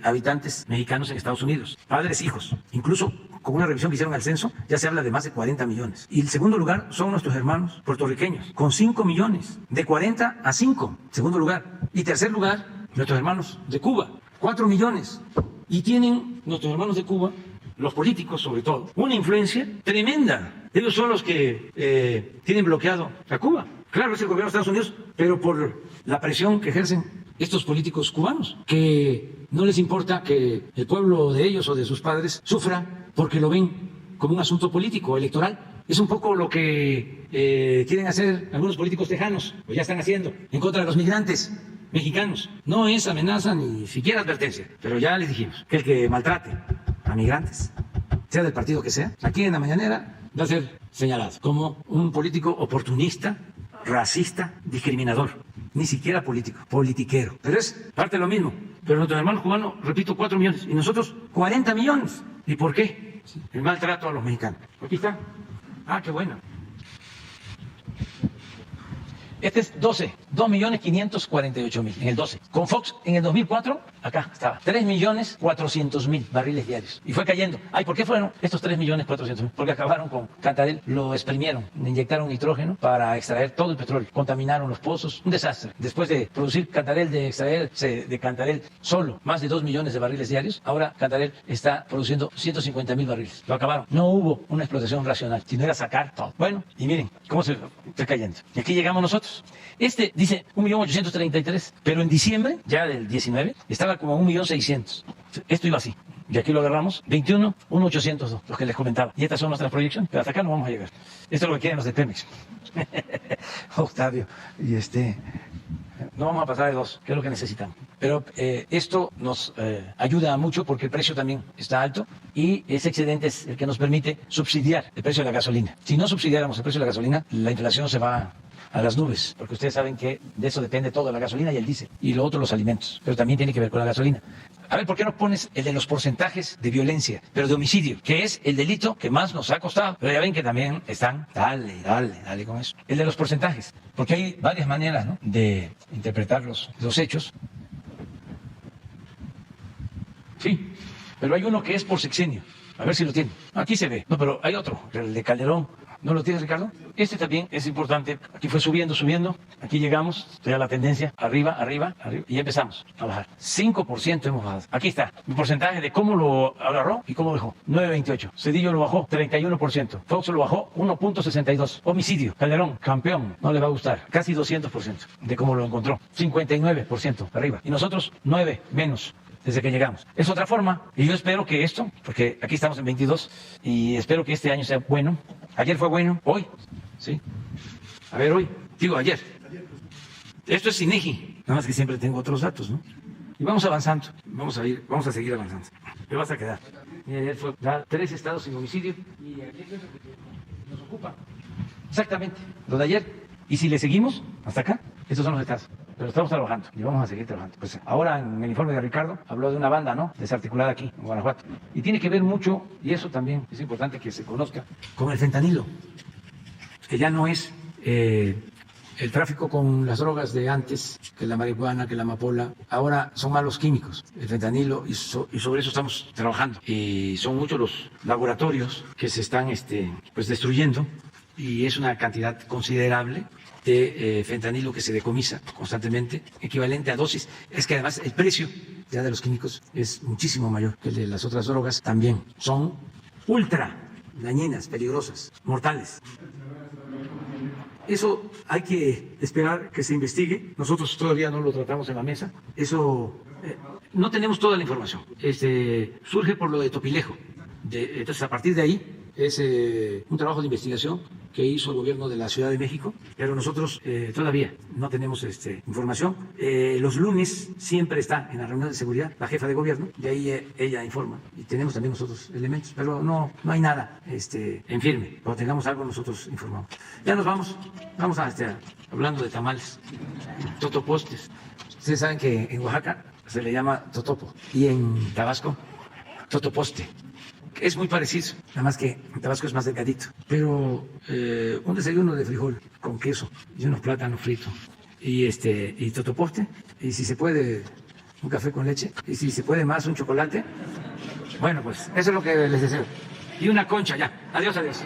habitantes mexicanos en Estados Unidos, padres, hijos. Incluso con una revisión que hicieron al censo, ya se habla de más de 40 millones. Y el segundo lugar son nuestros hermanos puertorriqueños, con 5 millones, de 40 a 5, segundo lugar. Y tercer lugar, nuestros hermanos de Cuba, 4 millones. Y tienen nuestros hermanos de Cuba, los políticos sobre todo, una influencia tremenda. Ellos son los que tienen bloqueado a Cuba. Claro, es el gobierno de Estados Unidos, pero por la presión que ejercen estos políticos cubanos, que no les importa que el pueblo de ellos o de sus padres sufra porque lo ven como un asunto político, electoral. Es un poco lo que quieren hacer algunos políticos tejanos, o ya están haciendo, en contra de los migrantes mexicanos. No es amenaza ni siquiera advertencia, pero ya les dijimos que el que maltrate a migrantes, sea del partido que sea, aquí en la mañanera va a ser señalado como un político oportunista, racista, discriminador, ni siquiera político, politiquero. Pero es parte de lo mismo. Pero nuestros hermanos cubanos, repito, 4 millones y nosotros 40 millones. ¿Y por qué? El maltrato a los mexicanos. Aquí está. Ah, qué bueno. Este es 2.548.000 en el 12. Con Fox en el 2004, acá estaba, 3.400.000 barriles diarios. Y fue cayendo. Ay, ¿por qué fueron estos 3.400.000? Porque acabaron con Cantarell, lo exprimieron, le inyectaron nitrógeno para extraer todo el petróleo. Contaminaron los pozos, un desastre. Después de producir Cantarell, de extraerse de Cantarell solo más de 2 millones de barriles diarios, ahora Cantarell está produciendo 150.000 barriles. Lo acabaron. No hubo una explotación racional, sino era sacar todo. Bueno, y miren cómo se fue cayendo. Y aquí llegamos nosotros. Este dice 1.833.000, pero en diciembre, ya del 19, estaba como 1.600.000. Esto iba así. Y aquí lo agarramos, 21.1.802, los que les comentaba. Y estas son nuestras proyecciones, pero hasta acá no vamos a llegar. Esto es lo que quieren los de Pemex. Octavio, y no vamos a pasar de 2, que es lo que necesitamos. Pero esto nos ayuda mucho porque el precio también está alto y ese excedente es el que nos permite subsidiar el precio de la gasolina. Si no subsidiáramos el precio de la gasolina, la inflación se va a las nubes, porque ustedes saben que de eso depende todo, la gasolina y el diésel, y lo otro los alimentos, pero también tiene que ver con la gasolina. A ver, ¿por qué no pones el de los porcentajes de violencia, pero de homicidio, que es el delito que más nos ha costado? Pero ya ven que también están, dale con eso. El de los porcentajes, porque hay varias maneras, ¿no?, de interpretar los hechos. Sí, pero hay uno que es por sexenio. A ver si lo tiene. Aquí se ve. No, pero hay otro, el de Calderón. ¿No lo tienes, Ricardo? Este también es importante. Aquí fue subiendo, subiendo. Aquí llegamos, ya la tendencia, arriba, arriba, arriba, y ya empezamos a bajar. 5% hemos bajado. Aquí está, el porcentaje de cómo lo agarró y cómo dejó. 9.28. Cedillo lo bajó, 31%. Fox lo bajó, 1.62. Homicidio. Calderón, campeón. No le va a gustar. Casi 200% de cómo lo encontró. 59% arriba. Y nosotros, 9 menos. Desde que llegamos. Es otra forma, y yo espero que esto, porque aquí estamos en 22, y espero que este año sea bueno. Ayer fue bueno, hoy, ¿sí? A ver, hoy, digo ayer. Esto es INEGI, nada más que siempre tengo otros datos, ¿no? Y vamos avanzando, vamos a seguir avanzando. Te vas a quedar. Y ayer fue 3 estados sin homicidio, y aquí es lo que nos ocupa. Exactamente, lo de ayer. Y si le seguimos hasta acá, estos son los estados. Pero estamos trabajando y vamos a seguir trabajando. Pues ahora en el informe de Ricardo habló de una banda, ¿no? Desarticulada aquí, en Guanajuato. Y tiene que ver mucho, y eso también es importante que se conozca, con el fentanilo. Que ya no es el tráfico con las drogas de antes, que la marihuana, que la amapola. Ahora son malos químicos, el fentanilo, y sobre eso estamos trabajando. Y son muchos los laboratorios que se están pues destruyendo, y es una cantidad considerable de fentanilo que se decomisa constantemente, equivalente a dosis. Es que además el precio ya de los químicos es muchísimo mayor que el de las otras drogas. También son ultra dañinas, peligrosas, mortales. Eso hay que esperar que se investigue. Nosotros todavía no lo tratamos en la mesa. Eso no tenemos toda la información. Surge por lo de Topilejo. Entonces, a partir de ahí es un trabajo de investigación que hizo el gobierno de la Ciudad de México, pero nosotros todavía no tenemos información. Los lunes siempre está en la reunión de seguridad la jefa de gobierno, de ahí ella informa, y tenemos también nosotros elementos, pero no hay nada en firme. Cuando tengamos algo nosotros informamos. Ya nos vamos hablando de tamales, totopostes. Ustedes saben que en Oaxaca se le llama totopo y en Tabasco totoposte. Es muy parecido, nada más que en Tabasco es más delgadito. Pero un desayuno de frijol con queso y unos plátanos fritos y totoposte, y si se puede un café con leche, y si se puede más un chocolate. Bueno, pues eso es lo que les deseo. Y una concha ya. Adiós, adiós.